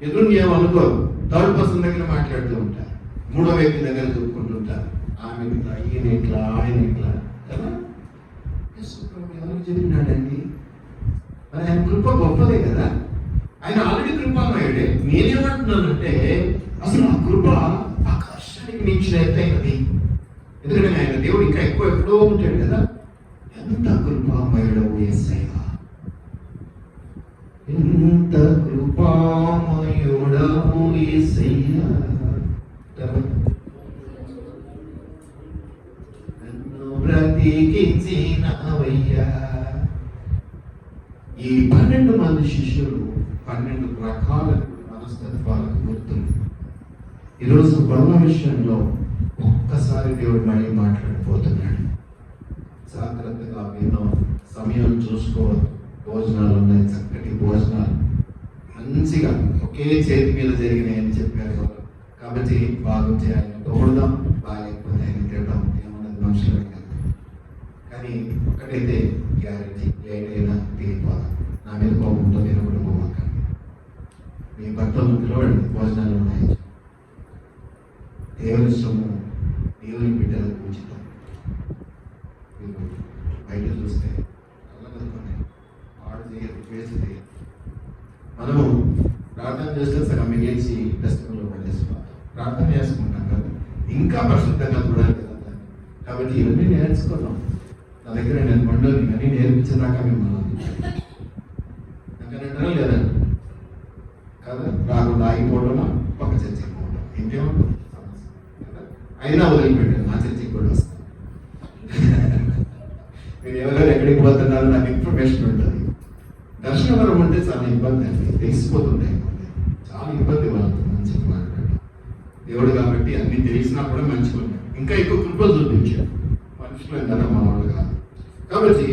ఎదురు ఏమనుకోరు. థర్డ్ పర్సన్ దగ్గర మాట్లాడుతూ ఉంటారు, మూడో వ్యక్తి దగ్గర చెప్పుకుంటుంటారు. ఆమె ఇట్లా, ఈయన ఇట్లా, ఆయన ఇట్లా కదా. ఎవరికి చెప్పినాడండి? మరి ఆయన కృప గొప్పదే కదా. ఆయన ఆల్రెడీ కృపామయుడే. నేనేమంటున్నానంటే అసలు ఆ కృప ఆకాశానికి మించిన ఎత్తైనది. ఎందుకంటే ఆయన దేవుడు ఇంకా ఎక్కువ ఎప్పుడో ఉంటాడు కదా. ఎంత కృపామయుడవు యేసయ్యా, ఎంత కృపామయుడవు యేసయ్యా, నన్ను బ్రతికించినవయ్యా. ఈ 12 మంది శిష్యులు 12 రకాల మనస్తత్వాలకు గుర్తులు. ఈరోజు బల విషయంలో ఒక్కసారి దేవుడు మళ్ళీ మాట్లాడిపోతున్నాడు. జాగ్రత్తగా విన్నాం, సమయం చూసుకోవద్దు. భోజనాలు ఉన్నాయి, చక్కటి భోజనాలు మంచిగా ఒకే చేతి మీద జరిగినాయని చెప్పారు కాబట్టి బాగుంటే ఆయన తోడదాం, బాగాలేకపోతే ఆయన తిడదాం, ఏమన్నది మనుషులు కాదు. కానీ ఒక్కటైతే గ్యారెంటీ, లేట్ అయినా తిరిగిపోదాం. నా మీద కోపంతో మీరు కూడా పోవకండి. మీ భర్తలను పిలవండి, భోజనాలు ఉన్నాయి. దేవుని సొమ్ము దేవుని బిడ్డలకు ఉచితం. మీరు బయట చూస్తే కళ్ళగలుగుతున్నాయి, పాడు చేయరు, వేసి చేయరు. మనము ప్రార్థన చేస్తే సగం మిగిల్చి డస్ట్బిన్లో పడేసుకోవాలి. ప్రార్థన చేసుకుంటాం కదా, ఇంకా పరిశుద్ధంగా చూడాలి కదా. కాబట్టి ఇవన్నీ నేర్చుకున్నాం. నా దగ్గర నేను పండుగ ఇవన్నీ నేర్పించేదాకా మిమ్మల్ని నాకనంటారా లేదా కదా. రాకుండా ఆగిపోవడం, పక్క చర్చకి పోవడం, ఇంకేమంటుంది సమస్య కదా. అయినా వదిలిపెట్టాను, నా చర్చకి కూడా వస్తాను. మీరు ఎవరెవరు ఎక్కడికి పోతున్నారో నాకు ఇన్ఫర్మేషన్ ఉంటుంది. దర్శనవరం అంటే చాలా ఇబ్బంది అండి, తెలిసిపోతుంటాయి. చాలా ఇబ్బంది వాళ్ళతో మంచిగా మాట్లాడటం. దేవుడు కాబట్టి అన్ని తెలిసినా కూడా మంచిగా ఉంటాయి. ఇంకా ఎక్కువ కృపలు చూపించాడు. మనుషులు కదా, మా వాళ్ళు కాదు. కాబట్టి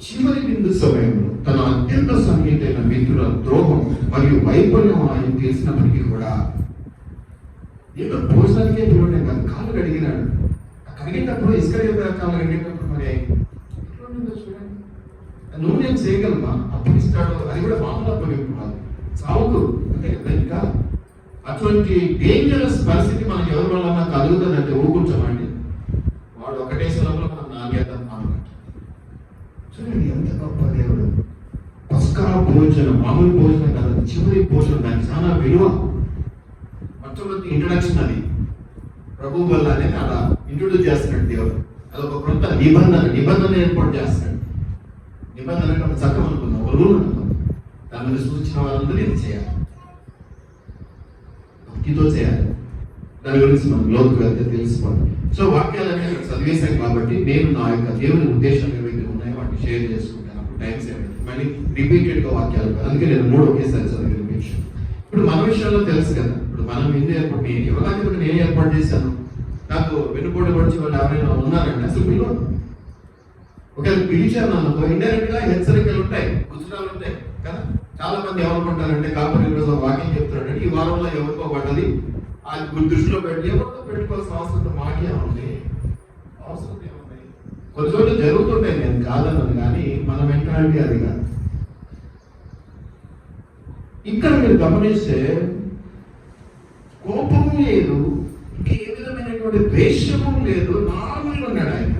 చివరి బిందు సమయంలో తన అత్యంత సన్నిహితైన మిత్రుల ద్రోహం మరియు వైఫల్యం ఆయన తెలిసినప్పటికీ కూడా ఏదో భోజనానికే పిలవడే కాదు, కాళ్ళు కడిగినాడు. కడిగేటప్పుడు ఇసుక కాళ్ళు కడిగేటప్పుడు మరి చూడండి, నువ్వు నేను చేయగలమా? అప్పుడు ఇస్తాడు. అది కూడా మామూలు అప్పగింపు కాదు, సావుకు అంటే ఇంకా అటువంటి డేంజరస్ పరిస్థితి మనకి ఎవరి వల్ల కలుగుతుందంటే ఊకుంటామండి. వాడు ఒకటే స్థలంలో మనం నాగేద్దాం అన్నమాట. చూడండి ఎంత గొప్ప దేవుడు. పస్కా భోజనం మామూలు భోజనం కాదు, చివరి భోజనం, దానికి చాలా విలువ. మొట్టమొదటి ఇంట్రడక్షన్ అది ప్రభు వల్ల అనేది అలా ఇంట్రొడ్యూస్ చేస్తున్నాడు దేవుడు. అదొక కొంత నిబంధన ఏర్పాటు చేస్తున్నాడు. నిబంధన అంటే ఒక చట్టం అనుకున్నాం, ఒక రూల్ అనుకున్నాం. దాని మీద సూచించిన వాళ్ళందరూ ఇది చేయాలి, భక్తితో చేయాలి. దాని గురించి మనం లోతుకు వెళ్తే తెలుసుకోవాలి. సో వాక్యాలన్నీ చదివేశాం కాబట్టి నేను నా యొక్క దేవుని ఉద్దేశాలు ఏవైతే ఉన్నాయో వాటిని షేర్ చేసుకుంటాను. అప్పుడు టైమ్స్ ఏమైతే మళ్ళీ రిపీటెడ్గా వాక్యాలు, అందుకే నేను 3 ఒకేసారి చదివి వినిపించాను. ఇప్పుడు మన విషయంలో తెలుసు కదా. ఇప్పుడు మనం ఇందు ఏర్పాటు, నేను యువగానికి కూడా నేను ఏర్పాటు చేశాను. నాకు వెనుకోటి వచ్చి వాళ్ళు ఎవరైనా ఉన్నారంటే అసలు పిలవను. ఒకవేళ పిలిచాను అనుకో, ఇండైరెక్ట్ గా హెచ్చరికలు ఉంటాయి, గుజరాలు ఉంటాయి కదా. చాలా మంది ఏమనుకుంటారంటే కాపురి ఈరోజు వాక్యం చెప్తున్నాడు, ఈ వారంలో ఎవరికో పడ్డది, అది దృష్టిలో పెట్టి ఎవరితో పెట్టుకోవాల్సిన అవసరం మాకే ఉంది. అవసరం ఏముంది? కొన్ని చోట్ల జరుగుతుంటాయి, నేను కాదన్నాను, కానీ మన మెంటాలిటీ అది కాదు. ఇక్కడ మీరు గమనిస్తే కోపము లేదు, ఇంకా ఏ విధమైనటువంటి ద్వేషము లేదు, నార్మల్గా ఉన్నాడు ఆయన.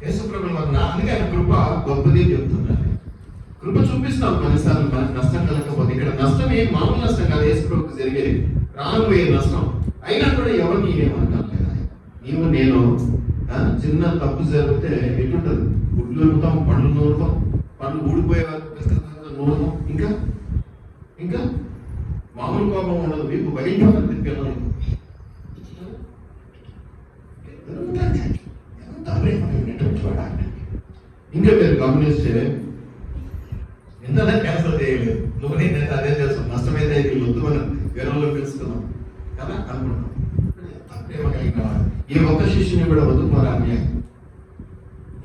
యేసుప్రభుల వల్ల అందుకే ఆయన కృప గొప్పది చెప్తున్నాను. కృప చూపిస్తాం కొన్నిసార్లు మనకు నష్టం కలగకపోతే. ఇక్కడ నష్టం ఏం మామూలు నష్టం కాదు, యేసుప్రభుకి జరిగేది ప్రాణం పోయే నష్టం. అయినా కూడా ఎవరు నీవేమంటారు లేదా, నీవు నేను చిన్న తప్పు జరిగితే ఎటుంటది, గుడ్లు నూరుతాం, పండ్లు నూరుతాం, పండ్లు ఊడిపోయే వరకు దూరం, ఇంకా ఇంకా మామూలు కోపం ఉండదు, మీకు భరించాలని పిల్లలు ఎంత ప్రేమ చూడాలి. ఇంకా మీరు గమనిస్తే ఎంత క్యాన్సల్ చేయలేదు, నువ్వు నేను అదే చేస్తాం, నష్టమైతే వీళ్ళు వద్దు మనం వివరంలో పిలుస్తున్నాం కదా అనుకుంటాం. ఎంత ప్రేమ కలిగిన వాడు, ఈ ఒక్క శిష్యుని కూడా వదులుకోరా అన్యాయం.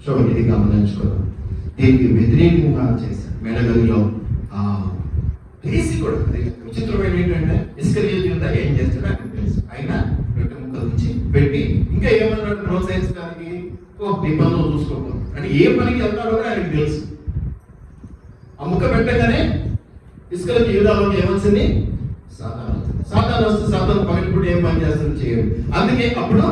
సో ఇది గమనించుకోవడం. దీనికి వ్యతిరేకంగా చేశారు మెడగదిలో వేసి కూడా. అది విచిత్రమైన ఏంటంటే ఇస్కరియోతు యూదా ఏం చేస్తాడో ఆయనకు తెలుసు. ఆయన రొట్టె ముక్క నుంచి పెట్టి ఇంకా ఏమన్నాడు ప్రోత్సహించడానికి, నీ పనులు చూసుకోకూడదు అంటే ఏ పనికి వెళ్తాడో కూడా ఆయనకు తెలుసు. ఆ ముక్క పెట్టగానే ఇస్కరియోతు యూదాలోకి ఏమొచ్చింది, సాతాను వస్తే సాతాను పగటిపూట ఏం పని చేస్తాడో చేయడు. అందుకే అప్పుడు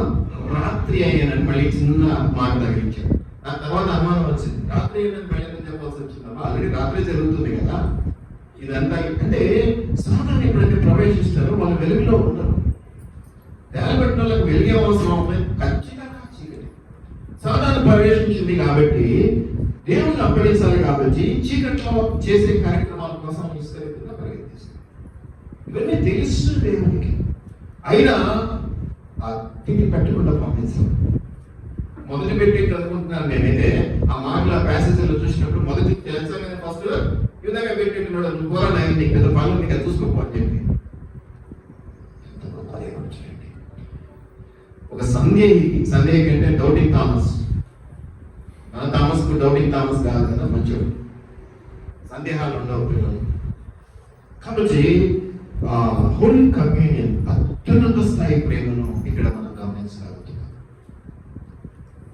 రాత్రి అయ్యానని మళ్ళీ చిన్న మాట తగిలించాడు. ఆ తర్వాత అనుమానం వచ్చింది, రాత్రి అయ్యానని మళ్ళీ చెప్పాల్సి వచ్చిందమ్మా, ఆల్రెడీ రాత్రి జరుగుతుంది కదా ఇదంతా. అంటే సాతాను ఎప్పుడైతే ప్రవేశిస్తారో వాళ్ళు వెలుగులో ఉంటారు. తేలబెట్టిన వాళ్ళకి వెలిగే అవసరం అవుతుంది, ఖచ్చితంగా చీకటి. సాతాను ప్రవేశించింది కాబట్టి దేవుని అప్పగించాలి కాబట్టి చీకట్లో చేసే కార్యక్రమాల కోసం ఇస్కరియోతుగా పరిగెత్తిస్తారు. ఇవన్నీ తెలుసు దేవునికి, అయినా ఆ తిండి పెట్టకుండా పంపించాలి. మొదటి పెట్టి చదువుకుంటున్నాను నేనైతే ఆ మాటల ప్యాసేజీలో చూసినప్పుడు మొదటి తెలుసా కదా, ఫస్ట్ యూదాగా పెట్టినాడు, నువ్వు పోరా నాయన నీకు పెద్ద పనులు నీకు అది చూసుకోపో అని చెప్పి. ఒక సందేహి అంటే డౌటింగ్ థామస్. మన థామస్ కు డౌటింగ్ థామస్ కాదు కదా, మంచోడు, సందేహాలు ఉండవు పిల్లలు. కాబట్టి హోలీ కమ్యూనియన్ అత్యున్నత స్థాయి ప్రేమను ఇక్కడ మనం గమనించగలుగుతున్నాం.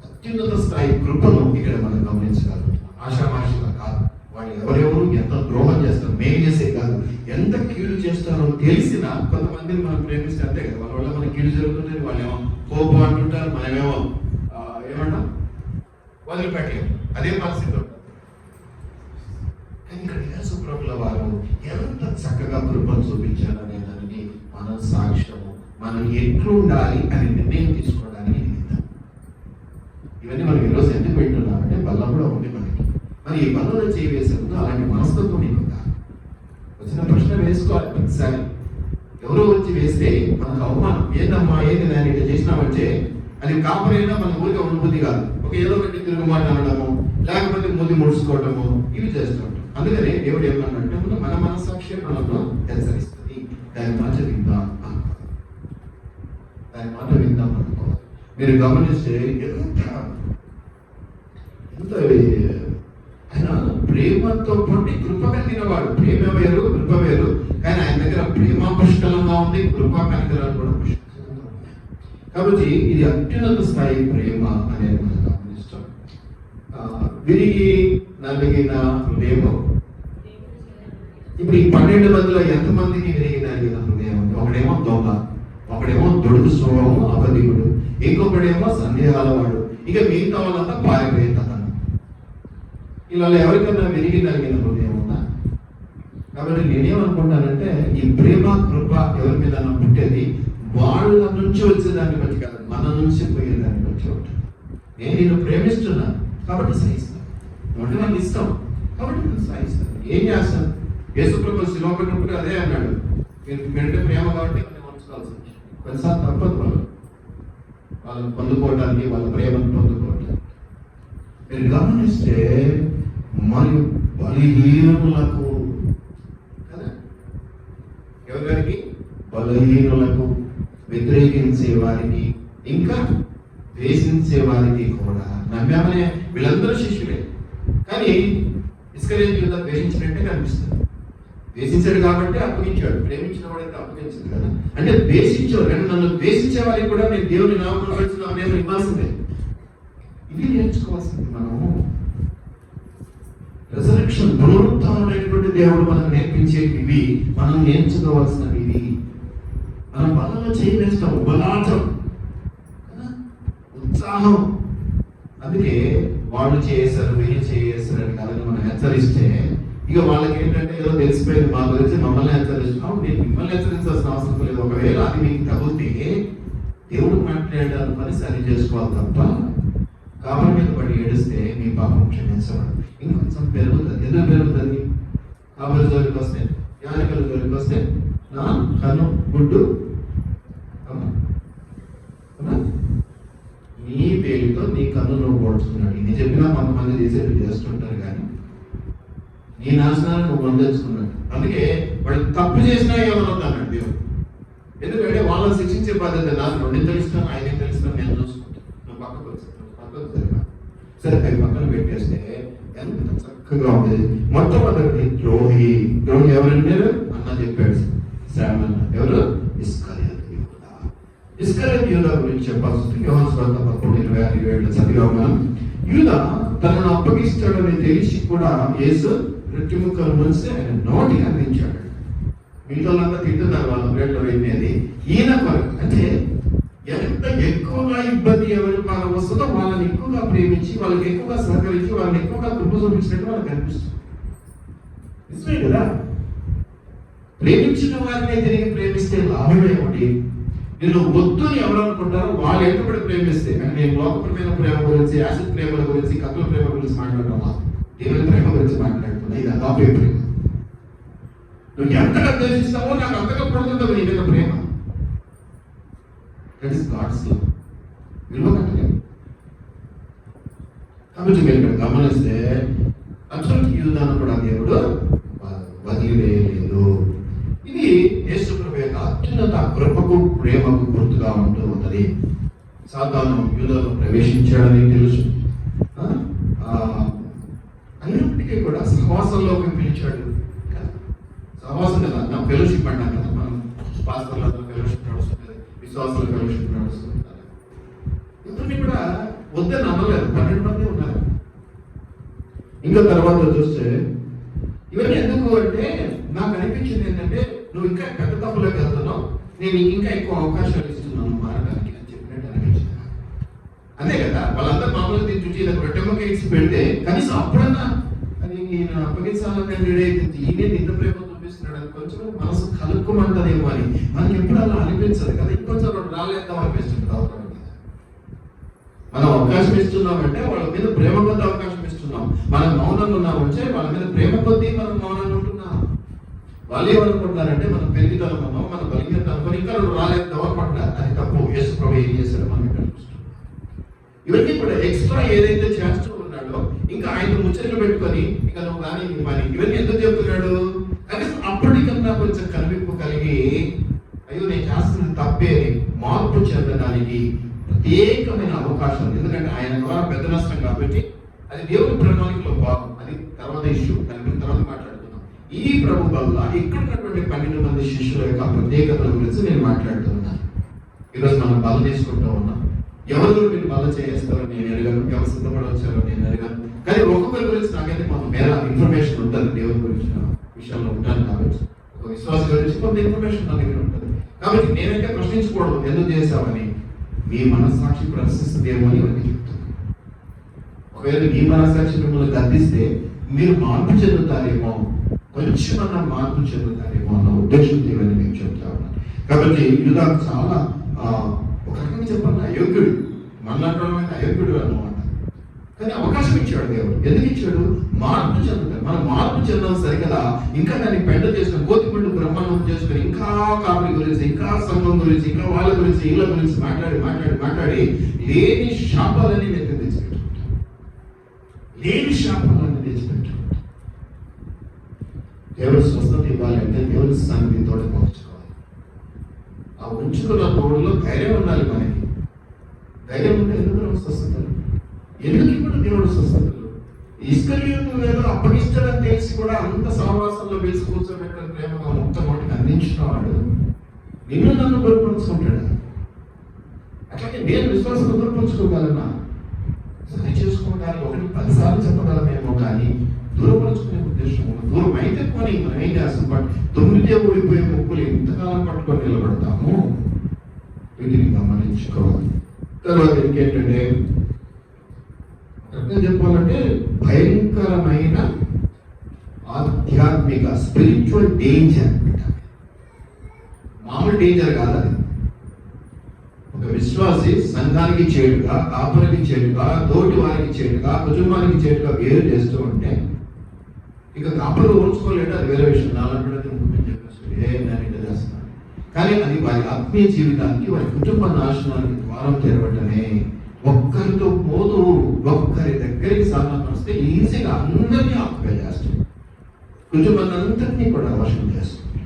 అత్యున్నత స్థాయి కృపను ఇక్కడ మనం గమనించగలుగుతున్నాం. ఆషామాషిగా కాదు, వాళ్ళు ఎవరెవరు ఎంత ద్రోహం చేస్తారు, మేలు చేసే కాదు, ఎంత కీడు చేస్తారో తెలిసిన కొంతమందిని మనం ప్రేమిస్తే అంతే కదా, వాళ్ళ వల్ల మనకి కీడు జరుగుతుంది, వాళ్ళేమో కోపం అంటుంటారు, మనమేమో ఏమన్నా వదిలిపెట్టలేము, అదే పరిస్థితి ఉంటుంది. కానీ ఇక్కడ యేసు ప్రభుల వారు ఎంత చక్కగా కృపను చూపించారనే దానికి మనం సాక్ష్యము, మనం ఎట్లుండాలి అని నిర్ణయం తీసుకోవడానికి నిమిత్తం. ఇవన్నీ మనం ఈరోజు ఎందుకు పెట్టున్నామంటే బల్ల కూడా ఉంది మనకి. మరి ఈ బల్లలో చేయవేసే ముందు అలాంటి మనస్తత్వం నీకు ఉందా? వచ్చిన ప్రశ్న వేసుకోవాలి ప్రతిసారి. ఎవరో వచ్చి వేస్తే మనకు అవమానం, ఏందమ్మా ఏంది నేను ఇట్లా చేసినామంటే అది కాపరైనా మన ఊరికే అనుభూతి కాదు, ఒక ఏదో ఒకటి తిరుగు మాట అనడము, లేకపోతే మూతి ముడుచుకోవటము, ఇవి చేస్తూ ఉంటాం. అందుకనే దేవుడు ఏమన్నాడంటే మన మనసాక్షి మనకు హెచ్చరిస్తుంది, దాని మాట విందాం అనుకోవాలి, దాని మాట విందాం అనుకోవాలి. మీరు గమనిస్తే ఎంత ఆయన ప్రేమతో పాటు కృప కలిగినవాడు. ప్రేమ వేరు, కృప వేరు. కానీ ఆయన దగ్గర ప్రేమ పుష్కలంగా ఉంది, కృప కనికరాలు కూడా పుష్కలంగా ఉన్నాయి. కాబట్టి ఇది అత్యున్నత స్థాయి ప్రేమ అనేది మనం గమనిస్తాం. విరిగి నలిగిన హృదయం. ఇప్పుడు ఈ 12 మందిలో ఎంతమందికి విరిగి నలిగిన హృదయం? ఒకడేమో దొంగ, ఒకడేమో దొడుగు స్వభావం అబద్ధికుడు, ఇంకొకడేమో సందేహాల వాడు, ఇక మిగతా వాళ్ళంతా పారిపోయేతను. ఇలా ఎవరికైనా విరిగి నలిగిన హృదయం ఉందా? కాబట్టి నేనేమనుకుంటానంటే ఈ ప్రేమ కృప ఎవరి మీద పుట్టేది వాళ్ళ నుంచి వచ్చేదాన్ని బట్టి కాదు, మన నుంచి పోయేదాన్ని బట్టి ఉంటుంది. నేను నిన్ను ప్రేమిస్తున్నాను కాబట్టి సహిస్తాను, అంటే నాకు ఇష్టం కాబట్టి నేను సహిస్తాను. ఏం చేస్తాను? యేసుప్రభు శిలోపడినప్పుడు అదే అన్నాడు, మీరు ప్రేమ కాబట్టి నేను మార్చుకోవాల్సి వచ్చింది. కొన్నిసార్లు తప్పదు వాళ్ళని పొందుకోవడానికి, వాళ్ళ ప్రేమను పొందుకోవడానికి. మీరు గమనిస్తే మరియు బలహీనులకు కదా, ఎవరికి? బలహీనులకు, వ్యతిరేకించే వారికి, ఇంకా ద్వేషించే వారికి కూడా. నమ్మామనే వీళ్ళందరూ శిష్యులే, కానీ ఇస్కరియోతు యూదా ద్వేషించినట్టే కనిపిస్తుంది. ద్వేషించాడు కాబట్టి అప్పగించాడు, ప్రేమించిన వాడైతే అప్పగించింది కదా. అంటే ద్వేషించాడు, కానీ నన్ను ద్వేషించే వారికి కూడా నేను దేవుని నామమున పెడుతున్నాను నేను ఇవ్వాల్సిందే. ఇవి నేర్చుకోవాల్సింది మనం. రిజరెక్షన్, పునరుత్థానమైనటువంటి దేవుడు మనం నేర్పించేవి, మనం నేర్చుకోవాల్సినవి. మనం బలంలో చేయవేస్తాం, బలాటం, ఉత్సాహం. అందుకే వాళ్ళు చేశారు, వీళ్ళు చేశారు అని కాదని మనం హెచ్చరిస్తే ఇక వాళ్ళకి ఏంటంటే ఏదో తెలిసిపోయింది మా గురించి, మమ్మల్ని హెచ్చరిస్తున్నాం. నేను మిమ్మల్ని హెచ్చరించాల్సిన అవసరం లేదు. ఒకవేళ అది మీకు తగ్గితే దేవుడు మాట్లాడారు పని సరి చేసుకోవాలి తప్ప కాబట్టి మీద పడి ఏడిస్తే మీ పాపం క్షమించబడదు. ఇంకొంచెం పెరుగుతుంది. ఎందుకు పెరుగుతుంది? కాపుల జోలికి వస్తే, యానికల జోలికి వస్తే నా కన్ను గుడ్డు నీ పేరుతో నీ కన్ను నువ్వు పోడ్చుకున్నాడు. ఇది చెప్పినా కొంతమంది చేసేట్టు చేస్తుంటారు, కానీ నీ నాశనాన్ని నువ్వు పొందేసుకున్నాడు. అందుకే వాడు తప్పు చేసినా ఏమన్నా అన్నాడు దేవుడు. ఎందుకంటే వాళ్ళని శిక్షించే బాధ్యత నాకు. రెండు తెలుస్తాను, ఆయన తెలుస్తాను, నేను చూసుకుంటాను. నువ్వు పక్కకు వచ్చాను సరే, అవి పక్కన పెట్టేస్తే ఎంత చక్కగా ఉండేది. మొట్టమొదటి ద్రోహి ఎవరంటే అన్న చెప్పాడు, శ్రావణ ఎవరు? ఇస్కరియోతు యూదా గురించి చెప్పాల్సి యోహాను సువార్త 11:26 చదివాం మనం. యూదా తనను అప్పగిస్తాడని తెలిసి కూడా యేసు మృత్యుముఖం ముంచి ఆయన నోటికి అందించాడు. మిగతాలంతా తింటున్నారు వాళ్ళ బ్రెడ్లో వెళ్ళేది, ఈయన కొరకు. అంటే ఎంత ఎక్కువగా ఇబ్బంది ఎవరి మన వస్తుందో వాళ్ళని ఎక్కువగా ప్రేమించి, వాళ్ళకి ఎక్కువగా సహకరించి, వాళ్ళని ఎక్కువగా కృప చూపించినట్టు వాళ్ళకి అనిపిస్తుంది. నిజమే కదా? ప్రేమించిన వారిని తిరిగి ప్రేమిస్తే లాభమే ఒకటి. నేను వద్దుని ఎవరు అనుకుంటారో వాళ్ళు ఎంతపడి ప్రేమిస్తే, అంటే నేను లోకపరమైన ప్రేమ గురించి, యాసిడ్ ప్రేమల గురించి, కత్తుల ప్రేమ గురించి మాట్లాడటం, దేవుని ప్రేమ గురించి మాట్లాడుతున్నా. ఇది అదాపే ప్రేమ. నువ్వు ఎంతగా ద్వేషిస్తావో నాకు అంతగా పడుతుందో నీ మీద ప్రేమ. That is God's love. విలువకట్టలేదు. కాబట్టి మీరు ఇక్కడ గమనిస్తే అటువంటి యూదాను కూడా దేవుడు వదిలివేయలేదు. ఇది యేసు ప్రభు యొక్క అత్యున్నత కృపకు ప్రేమకు గుర్తుగా ఉంటూ ఉన్నది. సాతాను యూదాను ప్రవేశించాడని తెలుసు, అయినప్పటికీ కూడా సహవాసంలోకి పిలిచాడు. సహవాసం కదా, నా ఫెలోషిప్ అంటాం కదా, మనం పాస్టర్లతో ఫెలోషిప్ నడుస్తుంది, విశ్వాసాల ఫెలోషిప్ నడుస్తుంది. ఇవన్నీ కూడా వద్దని అనలేదు, 12 మంది ఉన్నారు. ఇంకా తర్వాత చూస్తే ఇవన్నీ ఎందుకు అంటే నాకు అనిపించింది ఏంటంటే, నువ్వు ఇంకా పెద్ద తప్పులోకి వెళ్తున్నావు, నేను ఇంకా ఎక్కువ అవకాశాలు ఇస్తున్నాను మారడానికి అని చెప్పినట్టు అనిపించింది. అంతే కదా, వాళ్ళందరూ మామూలుగా దీన్ని చూసి ఇలా రొట్టెమ్మకి ఇచ్చి పెడితే కనీసం అప్పుడన్నా అది నేను అప్పగించాలని రెడీ అవుతుంది, ఈయనే నిద్ర ప్రేమ చూపిస్తున్నాడు అని కొంచెం మనసు కలుపుకోమంటదేమో అని. మనకి ఎప్పుడు అలా అనిపించదు కదా, ఇంకొంచెం రాలేద్దాం అనిపిస్తుంది. మనం అవకాశం ఇస్తున్నామంటే వాళ్ళ మీద ప్రేమ కొద్ది అవకాశం ఇస్తున్నాం. మనం మౌనంగా ఉన్నామంటే వాళ్ళ మీద ప్రేమ కొద్దీ మనం మౌనంగా ఉంటున్నాం. వాళ్ళు ఏమనుకుంటున్నారంటే మనం పెరిగితనం అన్నాం, మన బలిగిన అనుకుని ఇంకా రాలేద్దాం అనుకుంటున్నారు. అది తప్పు. యేసు ప్రభు ఏం చేశాడో మనం ఇక్కడ చూస్తున్నాం. ఇవన్నీ కూడా ఎక్స్ట్రా ఏదైతే చేస్తూ ఉన్నాడో ఇంకా ఆయన ముచ్చట్లు పెట్టుకొని ఇంకా నువ్వు కానీ మరి ఇవన్నీ ఎందుకు చెప్తున్నాడు అంటే అప్పటికన్నా కొంచెం కనిపింపు కలిగి అయ్యో నేను చేస్తున్న తప్పే మార్పు చెందడానికి ప్రత్యేకమైన అవకాశం. ఎందుకంటే ఆయన ద్వారా పెద్ద నష్టం కాబట్టి అది దేవుని ప్రణాళికలో భాగం. అది తర్వాత ఇష్యూ, దాని తర్వాత మాట్లాడుతున్నాం. ఈ ప్రభు వల్ల ఇక్కడ ఉన్నటువంటి 12 మంది శిష్యుల యొక్క ప్రత్యేకతల గురించి నేను మాట్లాడుతున్నాను. ఈరోజు మనం బల తీసుకుంటూ ఉన్నాం. ఎవరు మీరు బల చేస్తారో నేను అడిగాను, ఎవరు సిద్ధపడవచ్చారో నేను అడిగాను. కానీ ఒక్కొక్కరి గురించి నాకైతే కొంత మేర ఇన్ఫర్మేషన్ ఉంటుంది, దేవుని గురించిన విషయంలో ఉంటాను కాబట్టి. ఒక విశ్వాస గురించి కొంత ఇన్ఫర్మేషన్ నా దగ్గర ఉంటుంది కాబట్టి నేనైతే ప్రశ్నించకూడదు ఎందుకు చేశామని. మీ మనస్సాక్షి ప్రశ్నిస్తుందేమో అని వాళ్ళకి చెప్తాను. ఒకవేళ మీ మనస్సాక్షి మిమ్మల్ని గద్దిస్తే మీరు మార్పు చెందుతారేమో, కొంచెమన్నా మార్పు చెందుతారేమో అన్న ఉద్దేశంతో ఇవన్నీ నేను చెప్తా ఉన్నాను. కాబట్టి యూదా చాలా ఒక రకంగా చెప్పాలి అయోగ్యుడు, మనలాంటి అయోగ్యుడు అన్నమాట. కానీ అవకాశం ఇచ్చాడు దేవుడు. ఎందుకు ఇచ్చాడు? మార్పు చెందుతారు. మనం మార్పు చెందాం సరికదా, ఇంకా దాన్ని పెద్ద చేసుకుని కోతిపండు బ్రహ్మాండం చేసుకుని ఇంకా కాపురి గురించి, ఇంకా సంఘం గురించి, ఇంకా వాళ్ళ గురించి, ఇళ్ళ గురించి మాట్లాడి లేని శాపాలన్నీ నేను తెచ్చిపెట్టుకుంటాను. లేని శాపాలన్నీ తెచ్చిపెట్టుకుంటాను. దేవుడు స్వస్థత ఇవ్వాలంటే దేవుడి సన్నిధితో పంచుకోవాలి. ఆ ఉంచుకున్న తోడులో ధైర్యం ఉండాలి. మనకి ధైర్యం ఉంటే ఎందుకు స్వస్థతలు, ఎందుకు ఇప్పుడు దేవుడు స్వస్థతలు? ఇస్కరియోతు ఏదో అప్పగిస్తాడని తెలిసి కూడా అంత సహవాసంలో వేసి కూర్చోబెట్టిన ప్రేమగా మొట్టమొదటికి అందించిన వాడు నిన్ను నన్ను బలపరుచుకుంటాడు. అట్లాగే నేను విశ్వాసంతో బలపరుచుకోగలనా? సరి చేసుకోవడానికి 1-10 సార్లు చెప్పగలమేమో కానీ దూరపరుచుకునే ఉద్దేశం దూరం అయితే కొని మనం ఏం చేస్తాం? బట్ 9 ఊడిపోయే ముక్కులు ఎంతకాలం పట్టుకొని నిలబడతాము? వీటిని గమనించుకోవాలి. తర్వాత ఇంకేంటంటే అర్థం చెప్పాలంటే భయంకరమైన ఆధ్యాత్మిక స్పిరిచువల్ డేంజర్. మామూలు డేంజర్ కాదు అది. ఒక విశ్వాసి సంఘానికి చేటుగా, కాపురికి చేటుగా, తోటి వారికి చేటుగా, కుటుంబానికి చేటుగా వేరు చేస్తూ ఉంటే ఇక కాపులు ఓర్చుకోలేడు, అది వేరే విషయం. నాలంటే ముఖ్యం చెప్పేసి నేను ఇట్లా చేస్తున్నాను. కానీ అది వారి ఆత్మీయ జీవితానికి, వారి కుటుంబ నాశనానికి ద్వారం తెరవటమే. ఒక్కరితో పోదు, ఒక్కరి దగ్గరికి సాధన వస్తే ఈజీగా అందరినీ ఆక్యుపై చేస్తుంది, కుటుంబాన్ని అంతటినీ కూడా వశం చేస్తుంది.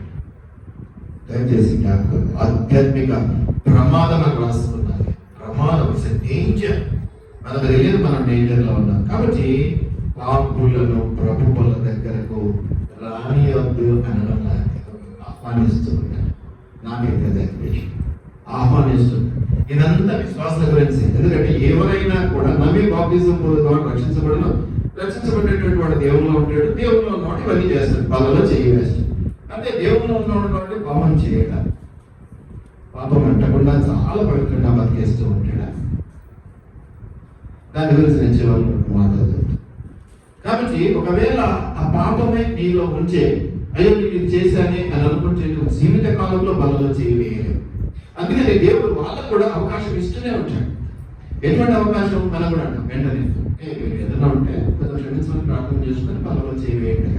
దయచేసి జ్ఞాపకం, ఆధ్యాత్మిక ప్రమాదం అని రాస్తున్నది. ప్రమాదం ఇస్ డేంజర్. మనకు తెలియదు మనం డేంజర్ లో ఉన్నాం. కాబట్టి పాపులను ప్రభువుల దగ్గరకు రానియొద్దు అనడం ఆహ్వానిస్తుంది. నాకైతే ఆహ్వానిస్తుంది. ఇదంతా విశ్వాసం గురించి. ఎందుకంటే ఎవరైనా కూడా నమ్మి బాప్తిజం ద్వారా రక్షించబడేటువంటి వాడు దేవుల్లో ఉంటాడు. దేవుల్లో ఉన్నవాడు ఇవన్నీ చేస్తాడు, పనుల్లో చేయి వేస్తాడు. అంటే దేవుల్లో ఉన్నవాడు కాబట్టి పాపం చేయడం, పాపం అంటకుండా చాలా పవిత్రంగా బతికేస్తూ ఉంటాడు. దాని గురించి నేను చివరిలో మాట్లాడుతాను. కాబట్టి ఒకవేళ ఆ పాపమే నీలో ఉంచే, అయ్యో నేను ఇది చేశానే అని అనుకుంటే జీవిత కాలంలో బలలో చేయలేరు. అందుకని దేవుడు వాళ్ళకు కూడా అవకాశం ఇస్తూనే ఉంటాడు. ఎటువంటి అవకాశం మనం కూడా అంటాం వెంటనే ఏదైనా ఉంటే కొంచెం క్షమించమని ప్రార్థన చేసుకొని బలలో చేయవేయండి.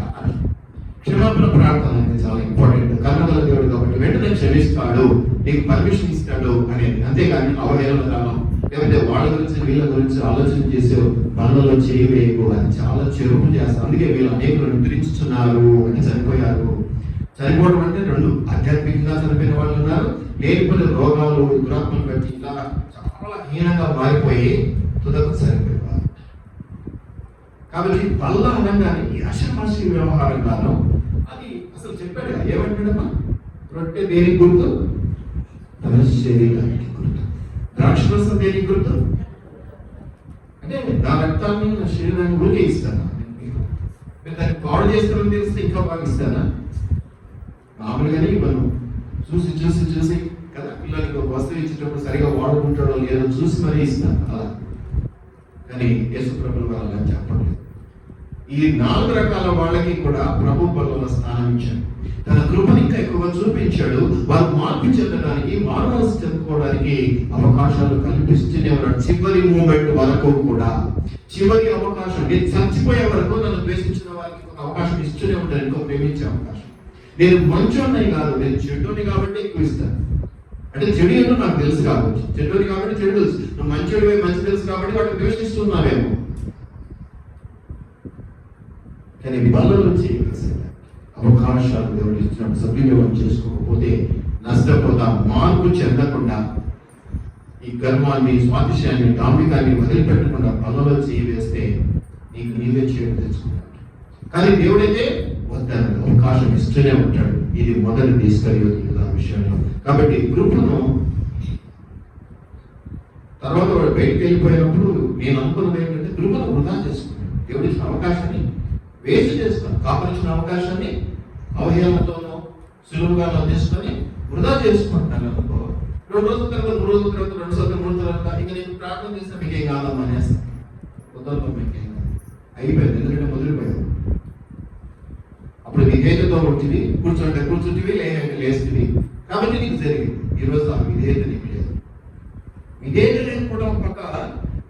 క్షమాపణ ప్రార్థన అనేది చాలా ఇంపార్టెంట్. కర్ణగల దేవుడు కాబట్టి వెంటనే క్షమిస్తాడు, నీకు పర్మిషన్ ఇస్తాడు అనేది. అంతేగాని అవహేళన కాలం లేకపోతే వాళ్ళ గురించి వీళ్ళ గురించి ఆలోచన చేసే పనులలో చేయవేయకు, అది చాలా చెరుపు చేస్తారు. అందుకే వీళ్ళు అనేకులు నిద్రించుతున్నారు అని చనిపోయారు. చనిపోవడం అంటే రెండు, ఆధ్యాత్మికంగా చనిపోయిన వాళ్ళు ఉన్నారు, లేకపోతే రోగాలు దురాత్మలు బట్టి ఇలా చాలా హీనంగా మారిపోయి తుదకు చనిపోయేవారు. కాబట్టి వల్ల అనగానే ఈ అశమాషి వ్యవహారం కాలం అది అసలు చెప్పాడు ఏమంటాడమ్మా, రొట్టె దేనికి గుర్తు? తన శరీరానికి గుర్తు. ద్రాక్షరసం దేనికి గుర్తు? అంటే నా రక్తాన్ని నా శరీరాన్ని ఊరికే ఇస్తానా? మీరు దాన్ని పాడు చేస్తామని తెలిస్తే ఇంకా బాగా ఇస్తానా? మామూలుగానే ఇవ్వను. చూసి చూసి చూసి కదా, పిల్లలకి ఒక వస్తువు ఇచ్చేటప్పుడు సరిగా వాడుకుంటాడో లేదో చూసి మరీ ఇస్తాను అలా. కానీ యేసు ప్రభువు వారు అలా చెప్పట్లేదు. ఈ 4 రకాల వాళ్ళకి కూడా ప్రభు బలలో స్థానం ఇచ్చాడు. తన కృపను ఇంకా ఎక్కువగా చూపించాడు. వారు మార్పు చెందడానికి, మానవస్ చెందుకోవడానికి అవకాశాలు కల్పిస్తూనే ఉన్నాడు. చివరి మూమెంట్ వరకు కూడా, చివరి అవకాశం, నేను చచ్చిపోయే వరకు నన్ను ద్వేషించిన వారికి ఒక అవకాశం ఇస్తూనే ఉంటాను, ఇంకో ప్రేమించే అవకాశం. నేను మంచోడిని కాదు, నేను చెడ్డోని కాబట్టి ఎక్కువ ఇస్తాను. అంటే చెడు ఏంటో నాకు తెలుసు కాబట్టి, చెడ్డోని కాబట్టి చెడు తెలుసు, నువ్వు మంచోడి మంచి తెలుసు కాబట్టి వాటిని ద్వేషిస్తున్నావేమో. కానీ బలం నుంచి అవకాశాలు దేవుడు ఇచ్చినప్పుడు సద్వినియోగం చేసుకోకపోతే నష్టపోతాం. మార్పు చెందకుండా ఈ గర్వాన్ని, స్వాతిశాన్ని, డాంబికాన్ని వదిలిపెట్టకుండా పనులు చేయవేస్తే నీకు నీవే చేయడం తెచ్చుకుంటాడు. కానీ దేవుడైతే వద్దన అవకాశం ఇస్తూనే ఉంటాడు. ఇది మొదటి తీసుకెళ్ళి విషయంలో. కాబట్టి కృపను తర్వాత వాడు బయటకు వెళ్ళిపోయినప్పుడు నేను అనుకున్నది ఏంటంటే కృపను వృధా చేసుకున్నాడు. దేవుడు ఇచ్చిన అవకాశాన్ని వేస్ట్ చేసుకున్నాను. కాపాడించిన అవకాశాన్ని అవహేళనతోనో సులువుగా తీసుకొని వృధా చేసుకుంటాను అనుకో. 2 రోజుల తర్వాత 3 రోజుల తర్వాత 2 సార్లు 3 తర్వాత ఇక నేను ప్రార్థన చేస్తే మీకేం కాదమ్మా అనేస్తాను. కుదరదు, మీకేం కాదు, అయిపోయింది. ఎందుకంటే మొదలుపోయావు. అప్పుడు విధేయతతో ఉంటుంది, కూర్చుంటే కూర్చుంటివి, లేదంటే లేస్తుంది. కాబట్టి నీకు జరిగింది. ఈరోజు ఆ విధేయత నీకు లేదు. విధేయత లేకపోవడం పక్క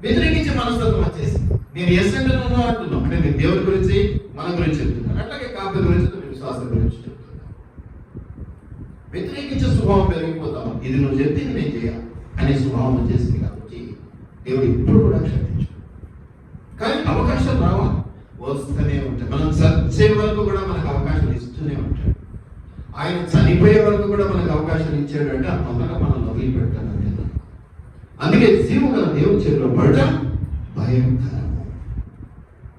వ్యతిరేకించే మనస్తత్వం వచ్చేసింది. నేను ఎస్ఎండ్లో అంటున్నాను, అంటే నేను దేవుడి గురించి మన గురించి చెప్తున్నాను, అట్లాగే కాపుల గురించి విశ్వాసం గురించి చెప్తున్నాను. వ్యతిరేకించే స్వభావం పెరిగిపోతాం. ఇది నువ్వు చెప్పింది నేను చేయాలి అనే స్వభావం వచ్చేసింది. కాబట్టి దేవుడు ఇప్పుడు కూడా క్షమించు. కానీ అవకాశం రావాలి, వస్తూనే ఉంటాయి. మనం చచ్చే వరకు కూడా మనకు అవకాశం ఇస్తూనే ఉంటాడు. ఆయన చనిపోయే వరకు కూడా మనకు అవకాశం ఇచ్చాడు. అంటే ఆ తొందరగా మనం వదిలి పెట్టాలి. అందుకే జీవగల దేవుని చేతిలో పడటం భయంకరము.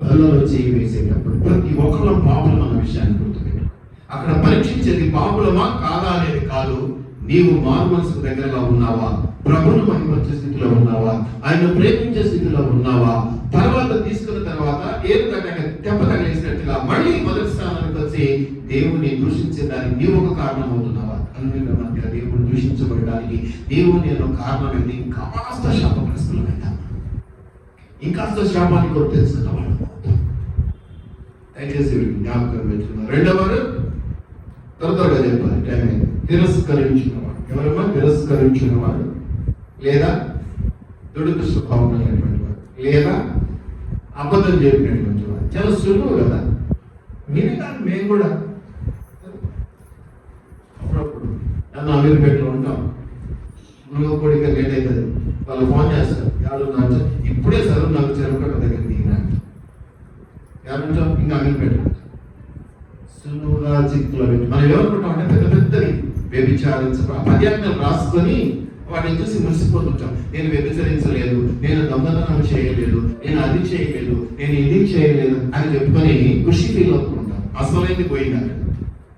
బలలో చేయి వేసేటప్పుడు ప్రతి ఒక్కరు పాపులం అన్న విషయాన్ని గుర్తుపెట్టు. అక్కడ పరీక్షించేది పాపులమా కాదా అనేది కాదు. నీవు మారు మనసుకు దగ్గరగా ఉన్నావా, ప్రభువును మహిమపరిచే స్థితిలో ఉన్నావా, ఆయన ప్రేమించే స్థితిలో ఉన్నావా, తర్వాత తీసుకున్న తర్వాత ఏదో తెప్ప తగిలేసినట్టుగా మళ్ళీ మొదటి స్థానానికి వచ్చి దేవుని దూషించడానికి నీవు ఒక కారణం అవుతున్నావా? అన్నిల మధ్య దేవుడు దూషించబడడానికి నీవు నేను కారణమైంది. ఇంకాస్త శాపగ్రస్తులమైనా, ఇంకాస్త శాపానికి కూడా తెలుసుకున్నవాడు. దయచేసి జ్ఞాపకం పెట్టుకున్నాను. రెండవరు త్వరగా చెప్పాలి, టైం అయింది. తిరస్కరించినవాడు. ఎవరమ్మా? తిరస్కరించినవాడు, లేదా దుడుకు స్వభావం అయినటువంటి వాడు, లేదా అబద్ధం చెప్పినటువంటి వాడు. చాలా సులువు కదా. మీరే కాదు, మేము కూడా అప్పుడప్పుడు నన్ను అమీర్పేటలో ఉంటాం. నువ్వు కూడా ఇక్కడ లేట్ అవుతుంది, వాళ్ళు ఫోన్ చేస్తారు, ఎవరు నాకు ఇప్పుడే సార్ నాకు చెరుకట్ట దగ్గర దిగినా ఎవరుంటాం, ఇంకా అమీర్పేట సులువుగా చిక్కులో పెట్టి మనం ఏమనుకుంటాం అంటే పెద్ద పెద్దవి వ్యభిచారించ పర్యాటనలు రాసుకొని వాటిని చూసి మురిసిపోతుంటాం. నేను వ్యభిచరించలేదు, నేను దొంగతనం చేయలేదు, నేను అది చేయలేదు, నేను ఇది చేయలేదు అని చెప్పుకొని ఖుషి ఫీల్ అవుతుంటాం. అసలైంది పోయింది అక్కడ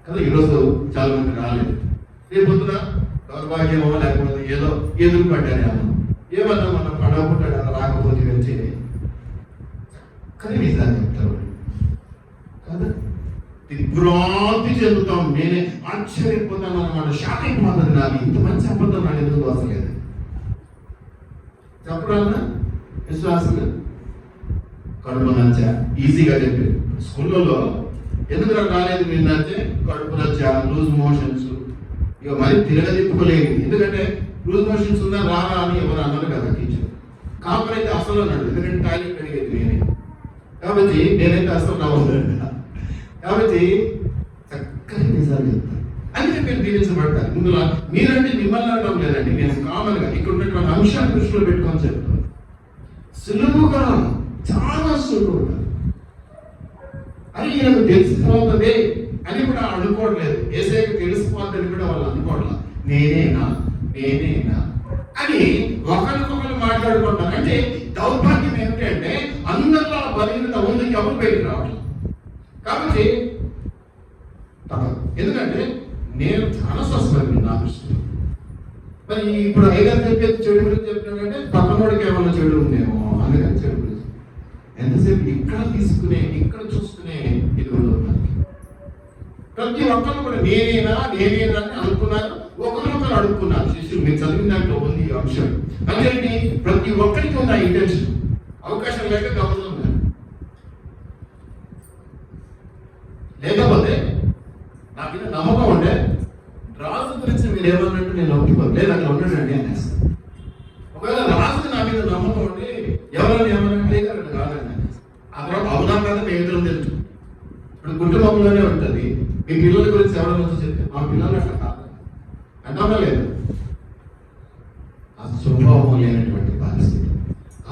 కదా. ఈరోజు చాలా మంది రాలేదు, రేపు పొద్దున దౌర్భాగ్యమో లేకపోతే ఏదో ఎదురు పడ్డారేమో, ఏమన్నా మనం పడవకుంటాడు అలా రాకపోతే వచ్చి కానీ నిజాన్ని చెప్తారు కదా. దిగ్భ్రాంతి చెందుతాం, నేనే ఆశ్చర్యపోతాను అన్నమాట, షాక్ అయిపోతుంది. నాకు ఇంత మంచి అబద్ధం నాకు ఎందుకు వస్తలేదు చెప్పరాన్నా విశ్వాసులు కడుపు నచ్చ ఈజీగా చెప్పి స్కూళ్ళలో ఎందుకు రాలేదు నిన్నంటే కడుపు నచ్చ, లూజ్ మోషన్స్, ఇక మరి తిరగదిప్పుకోలేదు. ఎందుకంటే లూజ్ మోషన్స్ ఉందా రారా అని ఎవరు అన్నారు కదా టీచర్. కాకపోతే అసలు అన్నాడు, ఎందుకంటే టాయిలెట్ అడిగేది నేనే కాబట్టి నేనైతే అసలు రావద్దు. కాబట్టి చక్కని నిజాలు చెప్తాను, అందుకే మీరు దీవించబడతారు. ఇందులో మీరంటే మిమ్మల్ని అనడం లేదండి, నేను కామన్గా ఇక్కడ ఉన్నటువంటి అంశాన్ని దృష్టిలో పెట్టుకొని చెప్తాను. సులువుగా, చాలా సులువుగా అని ఈయనకు తెలిసిపోతుంది అని కూడా అనుకోవట్లేదు. ఏసైకి తెలిసిపోతుందని కూడా వాళ్ళు అనుకోవట్లా. నేనేనా అని ఒకరికొకరు మాట్లాడుకుంటారు. అంటే దౌర్భాగ్యం ఏమిటంటే అందరిలో బలహీనత ఉంది, ఎవరు బయటకు రావట్లేదు. కాబట్టి ఎందుకంటే నేను చాలా స్వస్థపడింది నా దృష్టిలో. మరి ఇప్పుడు ఐదారు చెప్పేది చెడు గురించి చెప్తున్నాడంటే పక్కనోడికి ఏమన్నా చెడు ఉందేమో అందుకని చెడు గురించి ఎంతసేపు ఇక్కడ తీసుకునే, ఇక్కడ చూసుకునే ఇది ఉండదు. ప్రతి ఒక్కరు కూడా నేనేనా అని అనుకున్నారు, ఒకరొకరు అడుక్కున్నారు. శిష్యులు మీరు చదివిన దాంట్లో ఉంది ఈ అంశం. అంటే ప్రతి ఒక్కరికి ఉంది ఆ ఇంటెన్షన్. అవకాశం లేక గమనం లేకపోతే నాకు ఇది నమ్మకం ఉంటే రాజు గురించి మీరు ఏమన్నట్టు నేను ఒప్పుకోను, లేదు అట్లా ఉండడండి అనేస్తాను. ఒకవేళ రాజుకి నా మీద నమ్మకం ఉండి ఎవరైనా ఏమన్నా అట్లా కాదండి అక్కడ అవునా కదా మీ ఎదురు తెలుసు. ఇప్పుడు కుటుంబంలోనే ఉంటుంది, మీ పిల్లల గురించి ఎవరైనా వచ్చి చెప్తే మా పిల్లలు అట్లా కాదు అంటామా లేదు. ఆ స్వభావం లేనటువంటి పరిస్థితి,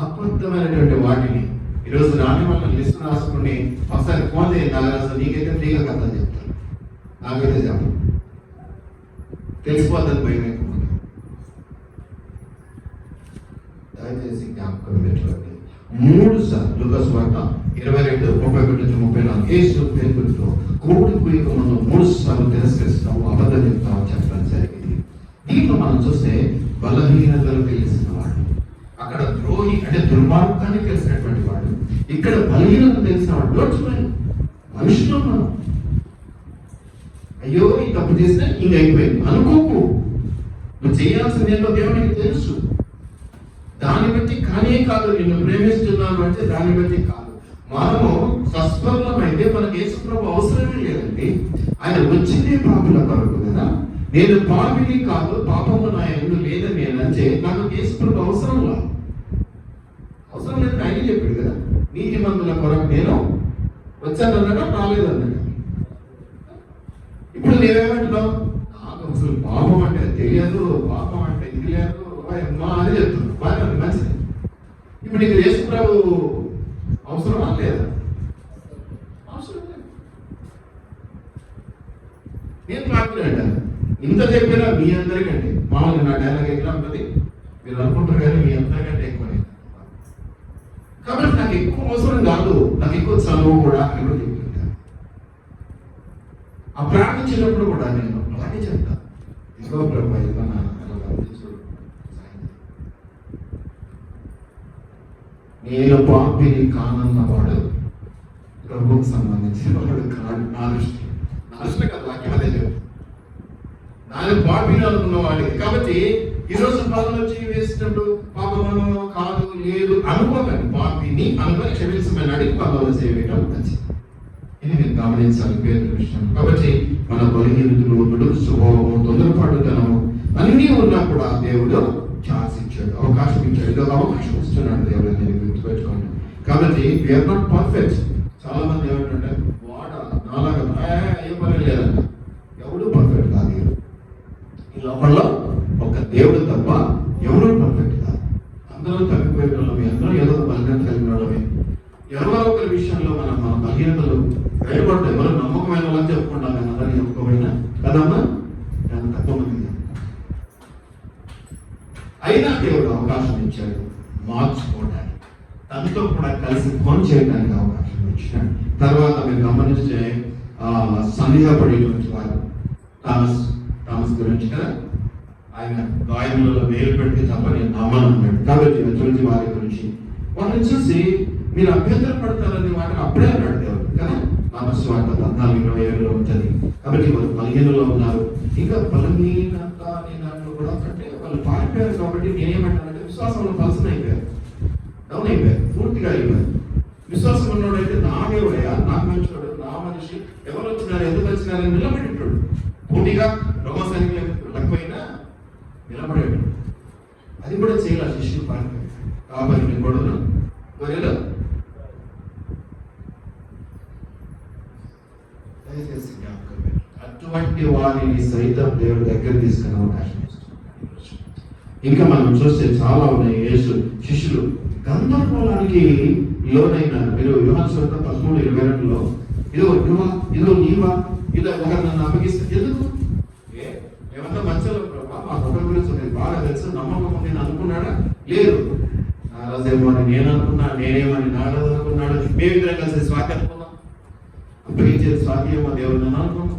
అబద్ధమైనటువంటి వాటిని ఈరోజు రాని వాళ్ళ లిస్ట్ రాసుకుని ఒకసారి ఫోన్ చేయండి నాగరాజు, నీకైతే ఫ్రీగా కథ చెప్తాను, నాకైతే చెప్పను, తెలిసిపోతుంది భయం ఎక్కువ. దయచేసి జ్ఞాపకం పెట్టుకోండి. 3 సార్లు లూకాసు వార్త 22:31-34 యేసు పేరుతో కోడిపోయక ముందు 3 సార్లు తిరస్కరిస్తాము, అబద్ధం చెప్తాము చెప్పడం జరిగింది. దీంట్లో మనం చూస్తే బలహీనతలు తెలిసిన వాడు, అక్కడ ద్రోహి అంటే దుర్మార్గాన్ని తెలిసినటువంటి వాడు, ఇక్కడ బలహీనత తెలిసిన వాడు. దోచుకోండి మనుషులు మనం అయ్యో ఈ తప్పు చేసినా ఇంక అయిపోయింది అనుకోకు. నువ్వు చేయాల్సింది ఏంటో దేవునికి తెలుసు. దాన్ని బట్టి కానే కాదు, నిన్ను ప్రేమిస్తున్నాను అంటే దాన్ని బట్టి కాదు. మనము సస్వర్ణం అయితే మనకి యేసుప్రభు అవసరమే లేదండి. ఆయన వచ్చిందే పాపుల కొరకు కదా. నేను పాపిని కాదు, పాపము నా యందు లేదని నేనంటే నాకు యేసుప్రభు అవసరం లేదు. ఆయన చెప్పాడు కదా, నీతి మందుల కొరకు నేను వచ్చానన్నాడా రాలేదన్నాడు. ఇప్పుడు నేనేమంటున్నావు, నాకు అసలు పాపం అంటే తెలియదు, పాపం అంటే ఇది లేదు అమ్మా అని చెప్తున్నాను. బాగా మంచిది. ఇప్పుడు నీకు యేసుప్రభు అవసరమా లేదా? అవసరం లేదు. నేను పాపం అంటాను ఇంత చెప్పినా మీ అందరికంటే మామూలుగా నా డైలాగ్ ఎట్లా ఉంటుంది మీరు అనుకుంటారు కానీ మీ అందరికంటే ఎక్కువనే. కాబట్టి నాకు ఎక్కువ అవసరం కాదు, నాకు ఎక్కువ చదువు కూడా అని కూడా చెప్తుంటాను. ఆ ప్రార్థించినప్పుడు కూడా నేను అలాగే చెప్తాను, ఇంకో ప్రభు ఏదన్నా నేను పాపిని కానన్నవాడు ప్రభువుకు సంబంధించిన వాడు కాదు. నా దృష్టి కదా వాక్యం అదే చెప్తాను. నేను పాపిని అనుకున్నవాడికి. కాబట్టి ఈరోజు పనులు వేసినప్పుడు పాపమను కాదు లేదు అనుకోకండి, పాపిని అనుకొని క్షమించమని అడిగి పనులు చేయటం మంచిది. ఇది మీరు గమనించాలి పేరు విషయం. కాబట్టి మన బలహీనతలు, నడుపు స్వభావము, తొందరపాటుతనము అన్నీ ఉన్నా కూడా దేవుడు ఛాన్స్ ఇచ్చాడు, అవకాశం ఇచ్చాడు. ఇది ఒక అవకాశం ఇస్తున్నాడు దేవుడు అనేది గుర్తుపెట్టుకోండి. కాబట్టి వీఆర్ నాట్ పర్ఫెక్ట్. చాలా మంది ఏమంటే వాడ నా లేదంట. ఎవడు పర్ఫెక్ట్ కాదు ఈ లోకంలో, ఒక దేవుడు తప్ప ఎవరు పర్ఫెక్ట్ కాదు. అందరూ తప్పిపోయిన వాళ్ళమే, అందరూ ఏదో బలహీనత కలిగిన వాళ్ళమే. ఎవరో ఒకరి విషయంలో మన బలహీనతలు బయటపడతాయి. ఎవరో నమ్మకమైన వాళ్ళని చెప్పుకుంటాం కానీ అందరినీ చెప్పుకోబడినా కదమ్మా, నేను తక్కువ మంది. అయినా దేవుడు అవకాశం ఇచ్చాడు మార్చుకోవడానికి, తనతో కూడా కలిసి ఫోన్ చేయడానికి అవకాశం ఇచ్చాడు. తర్వాత మీరు గమనిస్తే సందేహపడేటువంటి వారు థామస్ గురించి కదా, ఆయన గాయములలో వేలు పెట్టి తప్ప నేను నమ్మను అన్నాడు. కాబట్టి చూసి వారి గురించి వాళ్ళని చూసి మీరు అభ్యంతరం పడతారనే వాటిని అప్పుడే అన్నాడు దేవుడు కదా. సువార్త 14:27 ఉంటుంది. కాబట్టి వాళ్ళు బలహీనలో ఉన్నారు. ఇంకా బలహీనత అనే దాంట్లో కూడా అంటే వాళ్ళు పారిపోయారు. కాబట్టి నేనేమంటానంటే విశ్వాసంలో పలసన అయిపోయారు, డౌన్ అయిపోయారు, పూర్తిగా అయిపోయారు. విశ్వాసం ఉన్నోడైతే నా దేవుడయ్యా, నాకు మంచివాడు, నా మనిషి, ఎవరు వచ్చినారు, ఎందుకు వచ్చినారని నిలబెట్టాడు. పూర్తిగా రోమ సైనికులు లేకపోయినా నిలబడేవాడు. అది కూడా చేయాలి శిష్యులు పారిపోయారు. కాబట్టి గొడవలు గొర్రెలు అటువంటి వారిని సైతం దేవుడి దగ్గర తీసుకునే అవకాశం ఇస్తున్నాడు. ఇంకా మనం చూస్తే చాలా ఉన్నాయి. యేసు శిష్యులు గందరగోళానికి లోనైనారు. మీరు యోహాను సువార్త 13:22లో ఇదో నీవా, ఇలా ఒకరు నన్ను అప్పగిస్తే ఎందుకు ఏమన్నా మంచిలో మా ఒకరి గురించి బాగా తెలుసు, నమ్మకం నేను అనుకున్నాడా? లేదు. నారాజేమో అని నేను అనుకున్నా, నేనేమని నారాజు అనుకున్నాడు. మేమిద్దరం కలిసి స్వాతి అనుకున్నాం, అప్పగించేది స్వాతి ఏమో దేవుడు నన్ను అనుకున్నాం.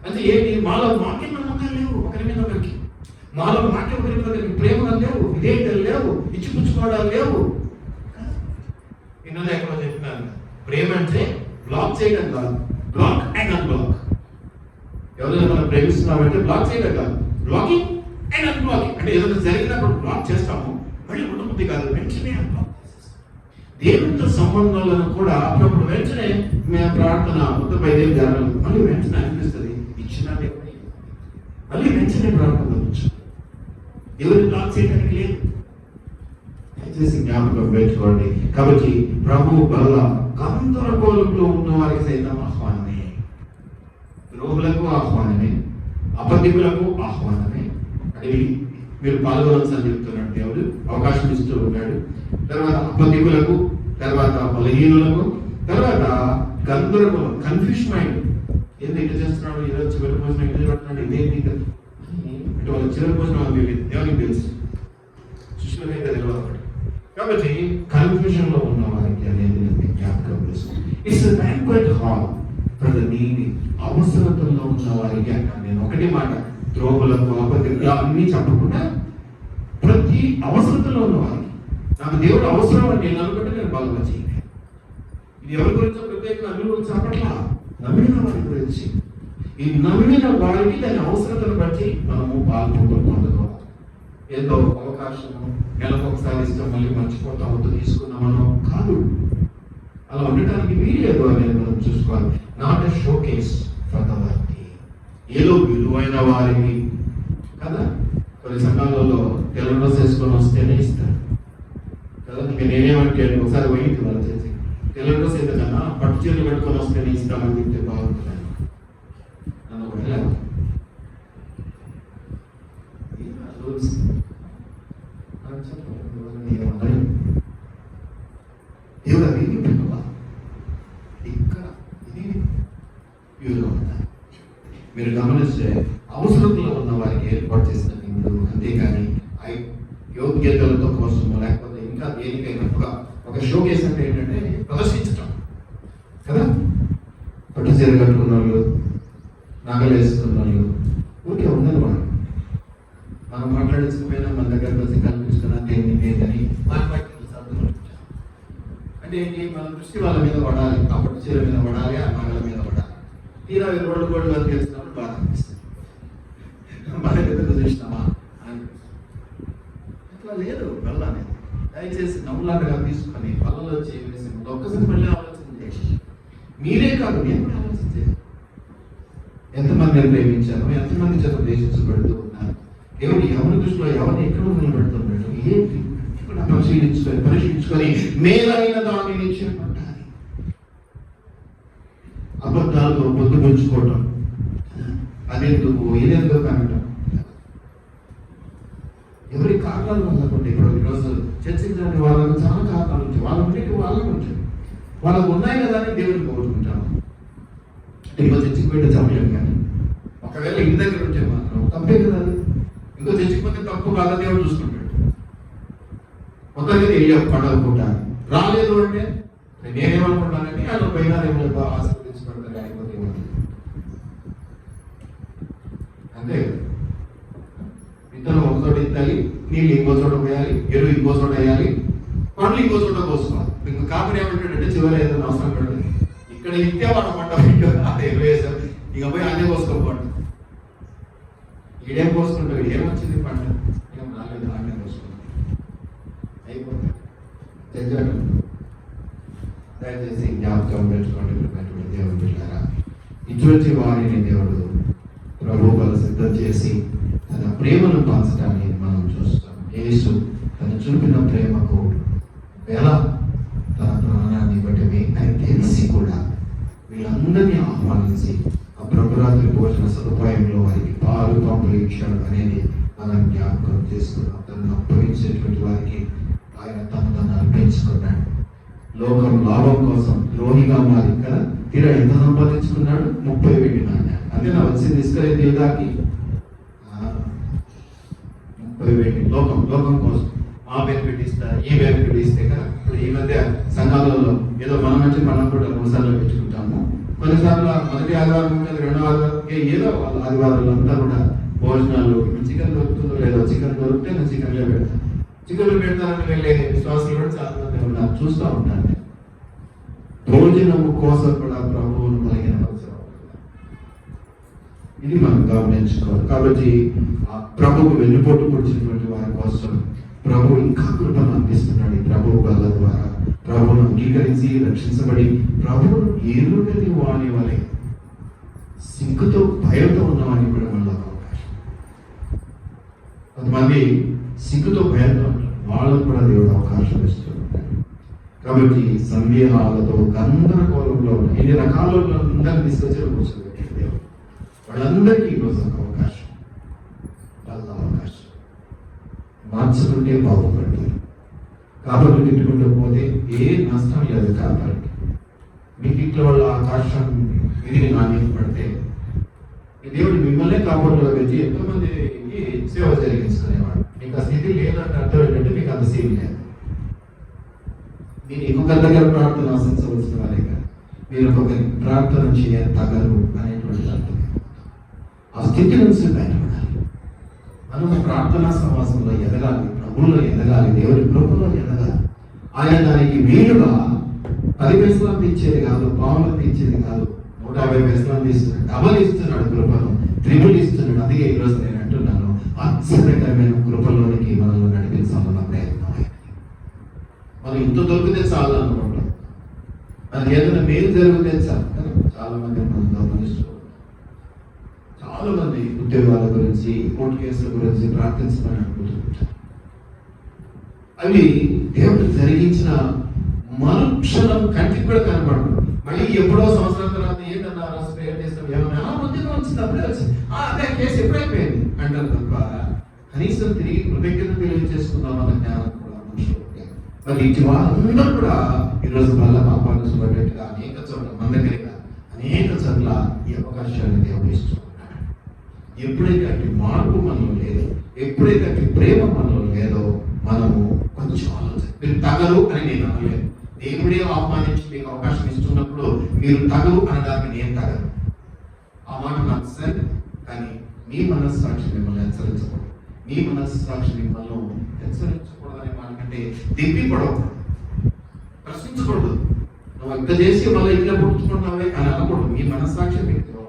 అంటే ఏంటి, మాలో మాకే నమ్మకాలు లేవు ఒకరి మీద ఒకరికి, మాలో మాకే ఒకరి మీద ఒకరికి ప్రేమలు లేవు, విధేయతలు లేవు, ఇచ్చిపుచ్చుకోవడాలు లేవు. నిన్న ఎక్కడో చెప్పినాను, ప్రేమ అంటే బ్లాక్ చేయడం కాదు, బ్లాక్ అండ్ అన్బ్లాక్. ఎవరైనా మనం ప్రేమిస్తున్నామంటే బ్లాక్ చేయడం కాదు, బ్లాకింగ్ అండ్ అన్బ్లాకింగ్. అంటే ఏదైనా జరిగినప్పుడు బ్లాక్ చేస్తాము, మళ్ళీ ఉండబుద్ధి కాదు, వెంటనే అన్బ్లాక్ చేసేస్తాం. దేవునితో సంబంధాలను కూడా అప్పుడప్పుడు వెంటనే మేము ప్రార్థన ముద్దపై దేవి జరగదు, మళ్ళీ వెంటనే అనిపిస్తుంది ఇచ్చిన దేవుని, మళ్ళీ వెంటనే ప్రార్థన వచ్చు. దేవుని బ్లాక్ చేయడానికి లేదు. దయచేసి జ్ఞాపకం పెట్టుకోండి. కాబట్టి ప్రభు వల్ల గందరగోళంలో ఉన్న వారికి సైతం ఆహ్వానమే, రోగులకు ఆహ్వానమే, అబద్ధికులకు ఆహ్వానమే. అది మీరు పాల్గొనాల్సి చెప్తున్నాడు దేవుడు, అవకాశం ఇస్తూ ఉన్నాడు. తర్వాత అబద్ధికులకు, తర్వాత బలహీనులకు, తర్వాత గందరగోళం, కన్ఫ్యూజ్ మైండ్. ఏంది ఇట్లా చేస్తున్నాడు, ఈరోజు చివరి భోజనం ఇట్లా పెడుతున్నాడు, ఇదేంటి అంటే వాళ్ళ చివరి భోజనం దేవునికి తెలుసు, శిష్యులకైతే తెలియదు. కాబట్టి కన్ఫ్యూజన్ లో ఉన్న వారికి అనేది జ్ఞాపకం చేస్తుంది. It's a banquet hall for the needy. అవసరతల్లో ఉన్న వారికి అన్నాను నేను. ఒకటి మాట, ద్రోహులకు, అబద్ధికులు అన్నీ చెప్పకుండా ప్రతి అవసరతలో ఉన్న వారికి, నాకు దేవుడు అవసరం అని నేను అనుకుంటే నేను బాగా చేయాలి. ఇది ఎవరి గురించో ప్రత్యేకంగా అన్ని గురించి చెప్పట్లా, నమ్మిన వారి గురించి. ఈ నమ్మిన వారికి దాని అవసరతను బట్టి మనము పాల్గొంటూ పొందుకోవాలి. ఏదో అవకాశము నెలకు ఒకసారి ఇష్టం మళ్ళీ మర్చిపోతా వద్దు తీసుకున్నామనో కాదు, అలా ఉండటానికి వీలేదు అనేది మనం చూసుకోవాలి. Not a show case for the worthy, ఏదో విలువైన వారికి కదా. కొన్ని సంఘాలలో తెల్ల డ్రెస్ వేసుకొని వస్తేనే ఇస్తారు కదా. ఇంకా నేనేమంటే ఒకసారి వైట్ వాళ్ళు చేసి తెల్ల డ్రెస్ ఎందుకన్నా పట్టు చీరలు పెట్టుకొని వస్తేనే ఇస్తామని చెప్తే బాగుంటుంది. నన్ను ఒకటి దేవుడు అది ఇక్కడ ఇది ప్యూర్గా ఉంటాయి. మీరు గమనిస్తే అవసరంలో ఉన్న వారికి ఏర్పాటు చేసిన దేవుడు, అంతేగాని యోగ్యతలతో కోసము లేకపోతే ఇంకా దేనికైనా ఒక షోకేస్ అంటే ఏంటంటే ప్రదర్శించటం కదా. పట్టు చీర కట్టుకున్న వాళ్ళు, నగలు వేసుకున్న వాళ్ళు ఊరికే ఉన్నది వాళ్ళు. మనం మాట్లాడించకపోయినా మన దగ్గర వచ్చి కనిపించుకున్నా దేన్ని లేదని అంటే ఏంటి, మన దృష్టి వాళ్ళ మీద పడాలి, ఆ పట్టు చీర మీద పడాలి, ఆ నగల మీద పడాలి. తీరా రోడ్డు వాళ్ళు తెలిసినప్పుడు బాధ అనిపిస్తుంది, మన దగ్గర చూసినామా అని. అట్లా లేదు వల్ల అనేది. దయచేసి నవ్వులాగా తీసుకొని పళ్ళలో చేసి ఒక్కసారి మళ్ళీ ఆలోచన చేసి, మీరే కాదు నేను కూడా ఆలోచన చేయాలి. ఎంతమందిని ప్రేమించాను, ఎంతమంది చేత ద్వేషించబడుతూ ఉన్నారు, దేవుడు ఎవరి దృష్టిలో ఎవరిని ఎక్కడ నిలబెడుతున్నాడు, ఏంటి ఇక్కడ పరిశీలించుకొని మేలైన దానిని చేపట్టాలి. అబద్ధాలతో పొందుపరుచుకోవటం అదెందుకు ఇదెందుకు అనటం. ఎవరి కారణాలు ఉన్నటువంటి ఇప్పుడు ఈరోజు చర్చించడానికి వాళ్ళకు చాలా కారణాలు ఉంటాయి. వాళ్ళ ఉంటే వాళ్ళకు ఉంటాయి, వాళ్ళకు ఉన్నాయి కదా అని దేవుడిని కోరుకుంటాము. ఇంకో చర్చికి పెట్టే సమయం కానీ ఒకవేళ ఇంటి దగ్గర ఉంటే మాత్రం తప్పే కదా అది. ఇంకో చర్చికి పోతే తప్పు కాదా దేవుడు చూసుకుంటాడు. మొత్తానికి వెళ్ళాం పండుగ పూట రాలేదు అంటే నేనేమనుకుంటానంటే వాళ్ళు పైన ఆశీర్వదించుకుంటారు అయిపోతే అంతే. విత్తనం ఒక చోట ఎత్తాలి, నీళ్ళు ఇంకో చోట పోయాలి, ఎరువు ఇంకో చోట వేయాలి, పండ్లు ఇంకో చోట కోసుకోవాలి. ఇంకో కాపరి ఏమంటాడంటే చివరి ఏదైనా అవసరం పడుతుంది, ఇక్కడ ఇస్తే వాడు పంట అదే ఎరువు వేసారు, ఇక పోయి అదే కోసుకోపోండి. ఈడేం కోసుకుంటాడు, ఏమొచ్చింది పంట, ఏం రాలేదు, ఆడే కోసుకుంటాడు అయిపోతుంది. దయచేసి జ్ఞాపకం పెట్టుకోండి దేవుడు పిల్లారా. ఇటువంటి వారిని దేవుడు ప్రభు వాళ్ళు సిద్ధం చేసి తన ప్రేమను పంచడాన్ని మనం చూస్తాం. యేసు తను చూపిన ప్రేమకు ఎలా తన ప్రాణాన్ని ఇవ్వటమే అని తెలిసి కూడా వీళ్ళందరినీ ఆహ్వానించి ఆ ప్రభురాత్రి భోజన సదుపాయంలో వారికి పాలు పంపులు ఇచ్చాడు అనేది మనం జ్ఞాపకం చేసుకున్నాం. తనను అప్పగించేటువంటి వారికి ఆయన తను అర్పించుకున్నాడు. లోకం లాభం కోసం ద్రోహిగా మారి కదా తీరా ఎంత సంపాదించుకున్నాడు, 30 వెండి నాణ్యాలు. అదే నా వచ్చింది ఇసుకలే దేదాకి 30 వెండి లోకం కోసం ఆ బెనిఫిట్ ఇస్తారు, ఈ బెనిఫిట్ ఇస్తే కదా. ఇప్పుడు ఈ మధ్య సంఘాలలో ఏదో మనం అంటే మనం కూడా 3 సార్లు పెట్టుకుంటాము. కొన్నిసార్లు మొదటి ఆదివారం ఉంటుంది, రెండో ఆదివారం ఏదో వాళ్ళ ఆదివారాలు అంతా కూడా భోజనాలు చికెన్ దొరుకుతుందో లేదో, చికెన్ దొరికితే నేను చికెన్లో పెడతాను. చికెన్లో పెడతానని వెళ్ళే విశ్వాసాలు కూడా చాలా మంది ఉన్నారు, చూస్తూ ఉంటాను. భోజనము కోసం కూడా ప్రభువును కలిగిన అవసరం ఇది మనం గమనించుకోవాలి. కాబట్టి ప్రభువు వెన్నుపోటు పొడిచినటువంటి వారి కోసం ప్రభు ఇంకా కృపను అందిస్తున్నాడు. ఈ ప్రభువు వల్ల ద్వారా ప్రభువును అంగీకరించి రక్షించబడి ప్రభువును ఎరుగని వాని వలె సిగ్గుతో భయంతో ఉన్నవాడిని కూడా మళ్ళీ అవకాశం. కొంతమంది సిగ్గుతో భయంతో ఉంటారు, వాళ్ళకు కూడా దేవుడు అవకాశం ఇస్తూ ఉంటాడు. కాబట్టి సందేహాలతో గందరగోళంలో ఎన్ని రకాల అందరినీ తీసుకొచ్చి కూర్చోబెట్టాడు దేవుడు. వాళ్ళందరికీ ఈరోజు అవకాశం, వాళ్ళ అవకాశం మార్చుకుంటే బాగుపడతారు. కాబట్టి తిట్టుకుంటూ పోతే ఏ నష్టం లేదు. కాబట్టి మీకు ఇట్లా వాళ్ళ ఆకాశం విధిని నాణ్యం పడితే దేవుడు మిమ్మల్నే కాపాడులో పెట్టి ఎంతోమందికి సేవ జరిగించుకునేవాడు. మీకు ఆ స్థితి లేదంటే అర్థం ఏంటంటే మీకు అంత సేవ లేదు. మీరు ఇంకొక దగ్గర ప్రార్థన ఆశించవలసిన వారే కాదు, మీరు ఒకరి ప్రార్థన తగరు అనేటువంటి అర్థం. ఆ స్థితి నుంచి బయటపడాలి. మనం ప్రార్థనా సమాసంలో ఎదగాలి, ప్రభువులో ఎదగాలి, దేవుడి కృపలో ఎదగాలి. ఆయన దానికి వీలుగా 10 పైసలు ఇచ్చేది కాదు, పావులు ఇచ్చేది కాదు, 150 పైసలు ఇస్తున్నాడు, డబల్ ఇస్తున్నాడు, కృపను త్రిబుల్ ఇస్తున్నాడు. అందుకే ఈరోజు నేను అంటున్నాను, ఆశ్చర్యకరమైన కృపలోనికి మనల్ని నడిపించాలన్న ప్రయత్నం. మనం ఇంత దొరికితే చాలు అనుకుంటాం, అది ఏదైనా మేలు జరిగితే చాలు. చాలా మంది మనం గమనిస్తూ చాలా మంది ఉద్యోగాల గురించి, కోర్టు కేసుల గురించి ప్రార్థించమని అనుకుంటుంటారు. అవి దేవుడు జరిగించిన మరుక్షణం కంటికి కూడా కనపడదు. మళ్ళీ ఎప్పుడో సంవత్సరం తర్వాత ఏంటన్నా ప్రేయర్ చేస్తాం, ఏమన్నా ఉద్యోగం వచ్చింది, అప్పుడే వచ్చింది, అదే కేసు ఎప్పుడైపోయింది అంటారు తప్ప కనీసం తిరిగి కృతజ్ఞత తెలియజేసుకుందామన్న జ్ఞానం కూడా మనుషులు. మరి ఇటు వాళ్ళందరూ కూడా ఈరోజు వల్ల పాపాలు చూపేట్టుగా అనేక చోట్ల మన దగ్గరగా అనేక చోట్ల ఈ అవకాశాన్ని దేవుడు ఇస్తున్నాడు. ఎప్పుడైతే అటు మార్పు మనలో లేదో, ఎప్పుడైతే అటు ప్రేమ మనలో లేదో, మనము కొంచెం ఆలోచన. మీరు తగరు అని నేను అనలేదు. దేవుడే ఆహ్వానించి మీకు అవకాశం ఇస్తున్నప్పుడు మీరు తగరు అనడానికి నేను తగరు. ఆ మాట నాకు సరే, కానీ మీ మనస్సాక్షి మిమ్మల్ని హెచ్చరించకూడదు. మీ మనస్సాక్షి మిమ్మల్ని హెచ్చరించకూడదు అనే మాట కంటే దిప్పిపడకూడదు, ప్రశ్నించకూడదు. నువ్వు ఇంత చేసి మళ్ళీ ఇట్లా పుట్టుకుంటున్నావే అని అనకూడదు. మీ మనస్సాక్షి మీకు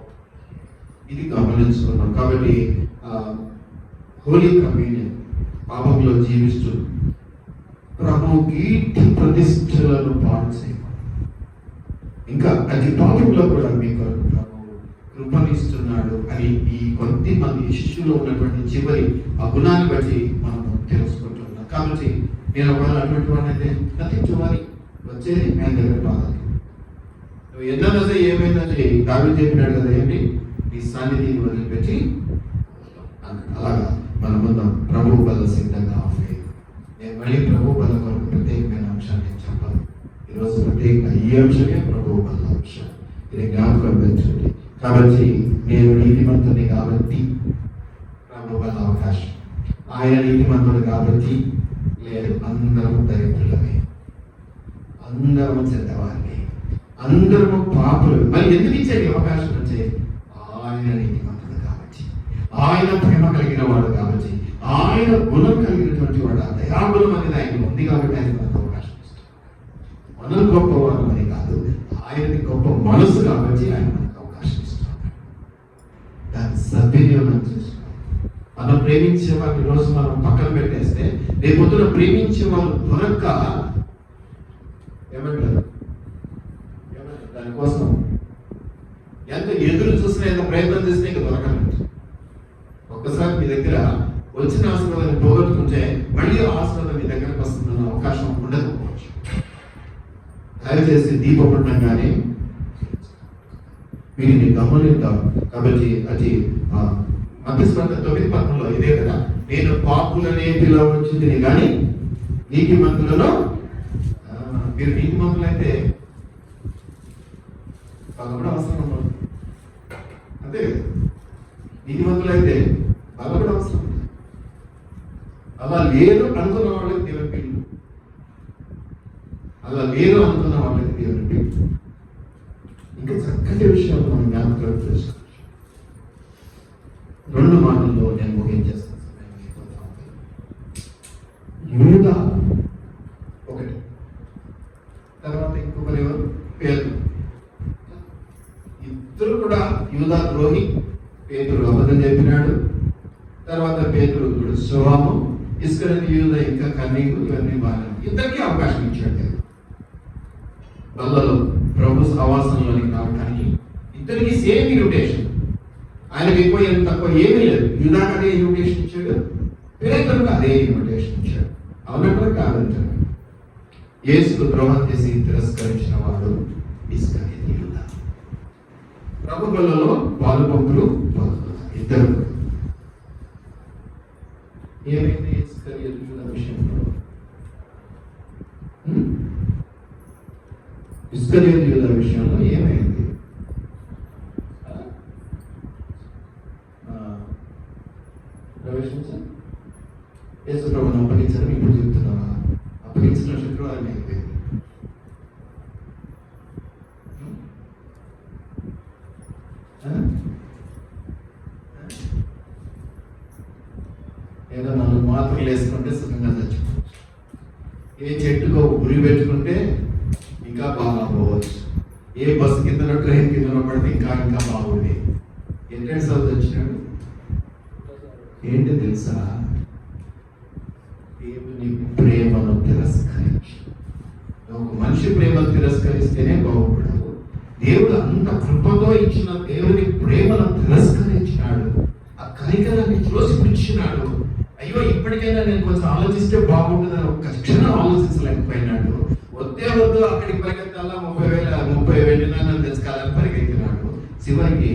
ఇది గమనించుకున్నాం. కాబట్టి హోలీ కమ్యూనియన్ పాపంలో జీవిస్తూ ప్రభు కీర్తి ప్రతిష్టలను పాడు చేయడం, ఇంకా అది పాపంలో కూడా మీకు కృపనిస్తున్నాడు అని ఈ కొద్ది మంది శిష్యులు ఉన్నటువంటి చివరి ఆ గుణాన్ని బట్టి మనం తెలుసుకుంటున్నాం. కాబట్టి నేను ఒకవేళ అటువంటి వాడిని అయితే నటించువారి వచ్చేది ఆయన దగ్గర బాధ. నువ్వు ఎన్నో ఏమైందంటే దావీదు చెప్పినాడు కదా, ఏంటి నీ సన్నిధిని వదిలిపెట్టి అలాగా మనముందాం. ప్రభు బల్ల సిద్ధంగా ఉంది. నేను మళ్ళీ ప్రభు బల్ల కొరకు ప్రత్యేకమైన అంశాన్ని నేను చెప్పాలి. ఈరోజు ప్రత్యేకంగా ఈ అంశమే ప్రభు బల్ల అంశం. ఇది జ్ఞాపకం పెంచండి. కాబట్టి నేను నీతిమంతుని కాబట్టి ప్రభు బల్ల అవకాశం, ఆయన నీతిమంతుడు కాబట్టి లేదు. అందరము దరిద్రులమే, అందరము చెడ్డవారిని, అందరము పాపులు. మరి ఎందుకు ఇచ్చేది అవకాశం అంటే ఆయన నీతిమంతుడు కాబట్టి, ఆయన ప్రేమ కలిగిన వాడు కాబట్టి, ఆయన గుణం కలిగినటువంటి వాడు, ఆ దయాగుణం అనేది ఆయన ఉంది కాబట్టి ఆయన మనకు అవకాశం ఇస్తాడు. మనం గొప్పవాడు అని కాదు, ఆయనది గొప్ప మనసు కాబట్టి ఆయన మనకు అవకాశం ఇస్తాడు. దాన్ని సద్వినియోగం చేసుకోవాలి. మనం ప్రేమించే వారిని ఈరోజు మనం పక్కన పెట్టేస్తే రేపొద్దున ప్రేమించే వాళ్ళు దొరక్క ఏమంటారు? దానికోసం ఎంత ఎదురు చూసినా, ఎంత ప్రయత్నం చేసినా ఇంకా దొరకలేదు. ఒక్కసారి మీ దగ్గర వచ్చిన ఆశీర్వాదాన్ని పోగొట్టుకుంటే మళ్ళీ ఆశీర్వాదం మీ దగ్గరకు వస్తుందన్న అవకాశం ఉండకపోవచ్చు. దయచేసి దీపపడంగానే వీరిని గమనిద్దాం. కాబట్టి అది మధ్యస్పర్ధ 9:10 ఇదే కదా, నేను పాపులనే పిలవచ్చింది కానీ నీతిమంతులను. మీరు నీతిమంతులు అయితే వాళ్ళు కూడా అవసరం ఉండదు. అంతే కదా, నీతిమంతులు అయితే వాళ్ళు కూడా అవసరం ఉంది. అలా లేదు అనుకున్న వాళ్ళకి దేవుని పిల్లు, అలా లేదు అనుకున్న వాళ్ళకి దేవుని పిల్లు. ఇంకా చక్కటి విషయాలు మనం జ్ఞాపకం చేసుకోవచ్చు. 2 మాటల్లో నేను ముగించేస్తాను. యూదా ఒకటి, తర్వాత ఇంకొకరు ఎవరు? పేతురు. ఇద్దరు కూడా యూదా ద్రోహి, పేతురు అబద్ధం చెప్పినాడు. తర్వాత పేతురు స్వభావం, ఇస్కరియోతు యూదా ఇంకా కన్నింగు, ఇవన్నీ బాగా ఇద్దరికీ అవకాశం ఇచ్చాడు. బల్లలో ప్రభు ఆవాసంలోనికి రావడానికి ఇద్దరికి సేమ్ ఇన్విటేషన్. ఆయనకి ఎక్కువ ఎంత తక్కువ ఏమీ లేదు. యూదాకు అదే ఇన్విటేషన్ ఇచ్చాడు, పేతురుకు అదే ఇన్విటేషన్ ఇచ్చాడు. అవునట్టు కాదంటాడు. యేసుకు ద్రోహం చేసి తిరస్కరించిన వాడు ఇస్కరియోతు యూదా. ప్రభు బల్లలో పాలు పంపులు ఇద్దరు. ఏమైంది ఇస్కరియోతు యూదా విషయంలో? ఇస్కరియోతు యూదా విషయంలో ఏమైంది? యేసు ప్రభువును అప్పగించడం ఇప్పుడు చెప్తున్నావా? అప్పగించిన శుక్రవారం అయిపోయింది. ఏదో 4 మాత్రలు వేసుకుంటే సుఖంగా చచ్చిపోవచ్చు. ఏ చెట్టుకో ఉరి పెట్టుకుంటే ఇంకా బాగా పోవచ్చు. ఏ బస్సు కిందనో ట్రైన్ కిందనో పడితే ఇంకా ఇంకా బాగుంది. ఎంట్రెన్స్ అవుతూ వచ్చినాడు. ఏంటి తెలుసా? దేవుని ప్రేమను తిరస్కరించి. ఒక మనిషి ప్రేమను తిరస్కరిస్తేనే బాగుపడవు. దేవుడు అంత కృపతో ఇచ్చిన దేవుని ప్రేమను తిరస్కరించినాడు. ఆ కనికరాన్ని త్రోసిపుచ్చినాడు. అయ్యో ఇప్పటికైనా నేను కొంచెం ఆలోచిస్తే బాగుంటుందని ఒక క్షణం ఆలోచించలేకపోయినాడు. వద్దే వద్దు అక్కడికి పరిగెత్తాలా, 30,000 తెచ్చుకోవాలని పరిగెత్తినాడు. చివరికి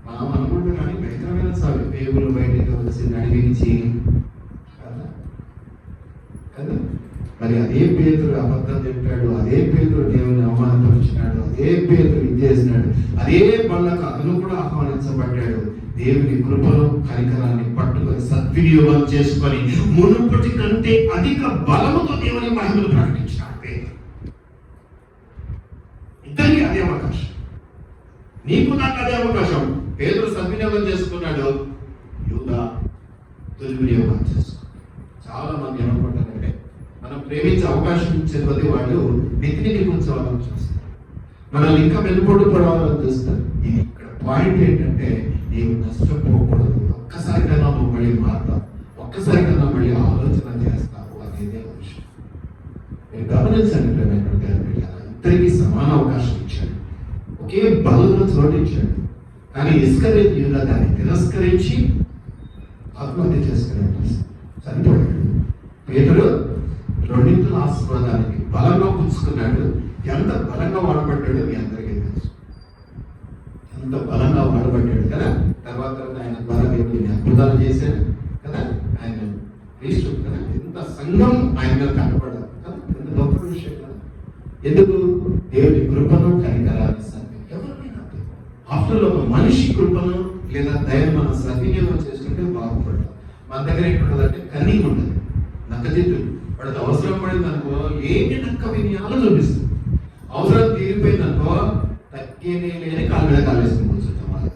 మనం అనుకుంటున్నాను భయంకరమైన సాగు పేగులు బయటకు వచ్చి నడిపించి కదా. మరి అదే పేతురు అబద్ధం చెప్పాడు, అదే పేతురు దేవుని అవమానపరిచినాడు, అదే పేతురు ఇది చేసినాడు, అదే బళ్ళకు అతను కూడా ఆహ్వానించబడ్డాడు. దేవుని కృపను కనికరాన్ని పట్టుకొని సద్వినియోగం చేసుకొని మునుపటి కంటే అధిక బలముతో దేవుని మహిమను ప్రకటించినాడు. ఇద్దరికి అదే అవకాశం, నీకు నాకు అదే అవకాశం. పేతురు సద్వినియోగం చేసుకున్నాడు, యూదా దుర్వినియోగం చేసుకున్నాడు. చాలా మంది ఏమనుకుంటారంటే మనం ప్రేమించే అవకాశం ఇచ్చేది వాళ్ళు నెత్తిని కూర్చోవాలని చూస్తారు, మనల్ని ఇంకా వెనుకొండు పడవాలని చూస్తారు. ఇది ఇక్కడ పాయింట్ ఏంటంటే నీవు నష్టపోకూడదు. ఒక్కసారికైనా నువ్వు మళ్ళీ మారుతావు, ఒక్కసారికైనా మళ్ళీ ఆలోచన చేస్తావు అనేదే విషయం. మీరు గమనించండి, ఇద్దరికి సమాన అవకాశం ఇచ్చాడు, ఒకే బలంలో చోటు ఇచ్చాడు. కానీ ఇస్కరియోతు యూదా దాన్ని తిరస్కరించి ఆత్మహత్య చేసుకున్నాడు, చనిపోయాడు. పేతురు రెండింటిలో ఆశీర్వాదానికి బలంగా పుచ్చుకున్నాడు. ఎంత బలంగా వాడబడ్డాడో మీ అందరికీ తెలుసు. అంత బలంగా వాడబడ్డాడు కదా. తర్వాత ఆయన ద్వారా దేవుడిని అద్భుతాలు చేశాడు కదా. ఆయన క్రీస్తు కదా, ఎంత సంఘం ఆయన కనపడాలి కదా, ఎంత గొప్ప విషయం కదా. ఎందుకు? దేవుడి కృపను కనికరాన్ని ఎవరికైనా ఆఫ్టర్ ఒక మనిషి కృపను లేదా దయను మనం సద్వినియోగం చేసుకుంటే బాగుపడతాం. మన దగ్గర ఏంటంటే కన్నింగ్ ఉంటుంది, నక్కజిత్తులు. వాడికి అవసరం పడింది అనుకో ఏంటి నక్క వినియాలో చూపిస్తుంది. అవసరం తీరిపోయింది అనుకో తగ్గేనే లేని కాలు మీద కాలేసుకుని కూర్చుంటాం. వాళ్ళ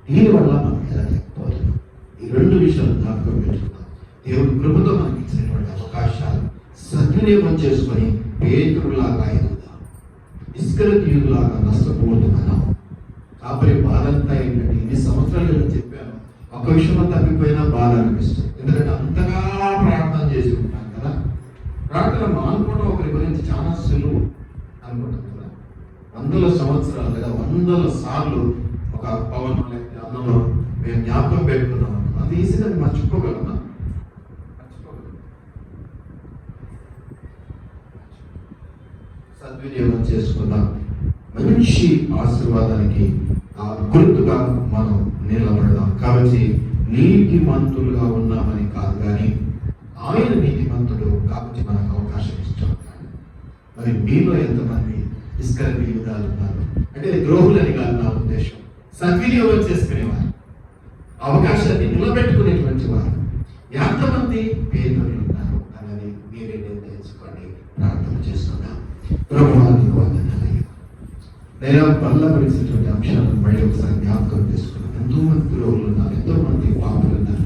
దీనివల్ల మనం ఎలా లేకపోతున్నాం. ఈ రెండు విషయాలు జ్ఞాపకం పెట్టుకున్నాం. దేవుడి కృపతో మనకి ఇచ్చినటువంటి అవకాశాలు సద్వినియోగం చేసుకొని పేతురులాగా ఎదుగుదాం, ఇస్కరియోతులాగా నష్టపోవద్దు. మనం కాబట్టి బాధ అంతా ఏంటంటే ఇన్ని సంవత్సరాలు నేను చెప్పాను, ఒక విషయంలో తప్పిపోయినా బాధ అనిపిస్తుంది. ఎందుకంటే అంతగా ప్రార్థన చేసి ఉంటాం కదా. ప్రార్థన మానుకోవడం ఒకరి గురించి చాలా సులువు అనుకుంటాం కదా. 100 సంవత్సరాలు లేదా 100 సార్లు ఒక పవన్ లేకపోతే అన్నంలో మేము జ్ఞాపకం పెట్టుకున్నాం. అది ఈజీగా మర్చిపోగలమా? సద్వినియోగం చేసుకుందాం. మంచి ఆశీర్వాదానికి గుర్తుగా మనం నిలబడదాం. కాబట్టి నీతిమంతులుగా ఉన్నామని కాదు, కానీ ఆయన నీతిమంతుడు కాబట్టి మనకు అవకాశం ఇస్తాం. మరి మీలో ఎంతమంది ఇస్కరియోతులు ఉన్నారు? అంటే ద్రోహులని కాదు నా ఉద్దేశం, సద్వినియోగం చేసుకునేవారు, అవకాశాన్ని నిలబెట్టుకునేటువంటి వారు ఎంతమంది పేదలు ఉన్నారు అన్నది మీరే నిర్ణయించుకోండి. ప్రార్థన చేస్తున్నాం. ప్రభువానికి వందనాలయ్యా. నేను బల్లపరిచినటువంటి అంశాలను మళ్ళీ ఒకసారి జ్ఞాపకం చేసుకున్నాను. ఎంతో మంది ద్రోహులు ఉన్నారు, ఎంతో మంది పాపులు ఉన్నారు.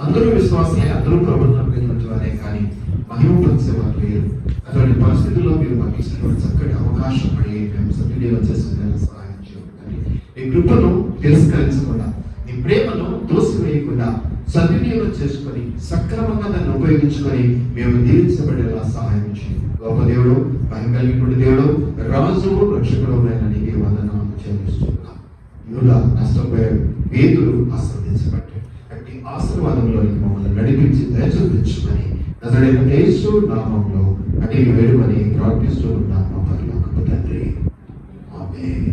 అందరూ విశ్వాసమే, అందరూ ప్రభుత్వం నమ్మినటువంటి వారే, కానీ మహిమ పరిచేవారు లేరు. అటువంటి పరిస్థితుల్లో మీరు మాకు ఇచ్చినటువంటి చక్కటి అవకాశం పడి మేము సద్వినియోగం చేసుకునే సహాయం చేయాలి. ఈ కృపను తిరస్కరించకుండా, నీ ప్రేమను దోసివేయకుండా సద్వినియోగం చేసుకొని సక్రమంగా దాన్ని ఉపయోగించుకొని మేము దీవించబడేలా సహాయం చేయండి. గొప్ప దేవుడు, భయం కలిగినటువంటి దేవుడు, రాజు రక్షకుడు నీకే వందనాలు చెల్లిస్తున్నాం. యూదా నష్టపోయాడు, పేతురు ఆశీర్వదించబడ్డాడు. అట్టి ఆశీర్వాదంలోనికి మమ్మల్ని నడిపించి దయ చూపించమని నజరేయుడైన యేసు నామములో అడిగి వేడుమని ప్రార్థిస్తూ ఉన్నాము పరలోకపు తండ్రి. ఆమేన్.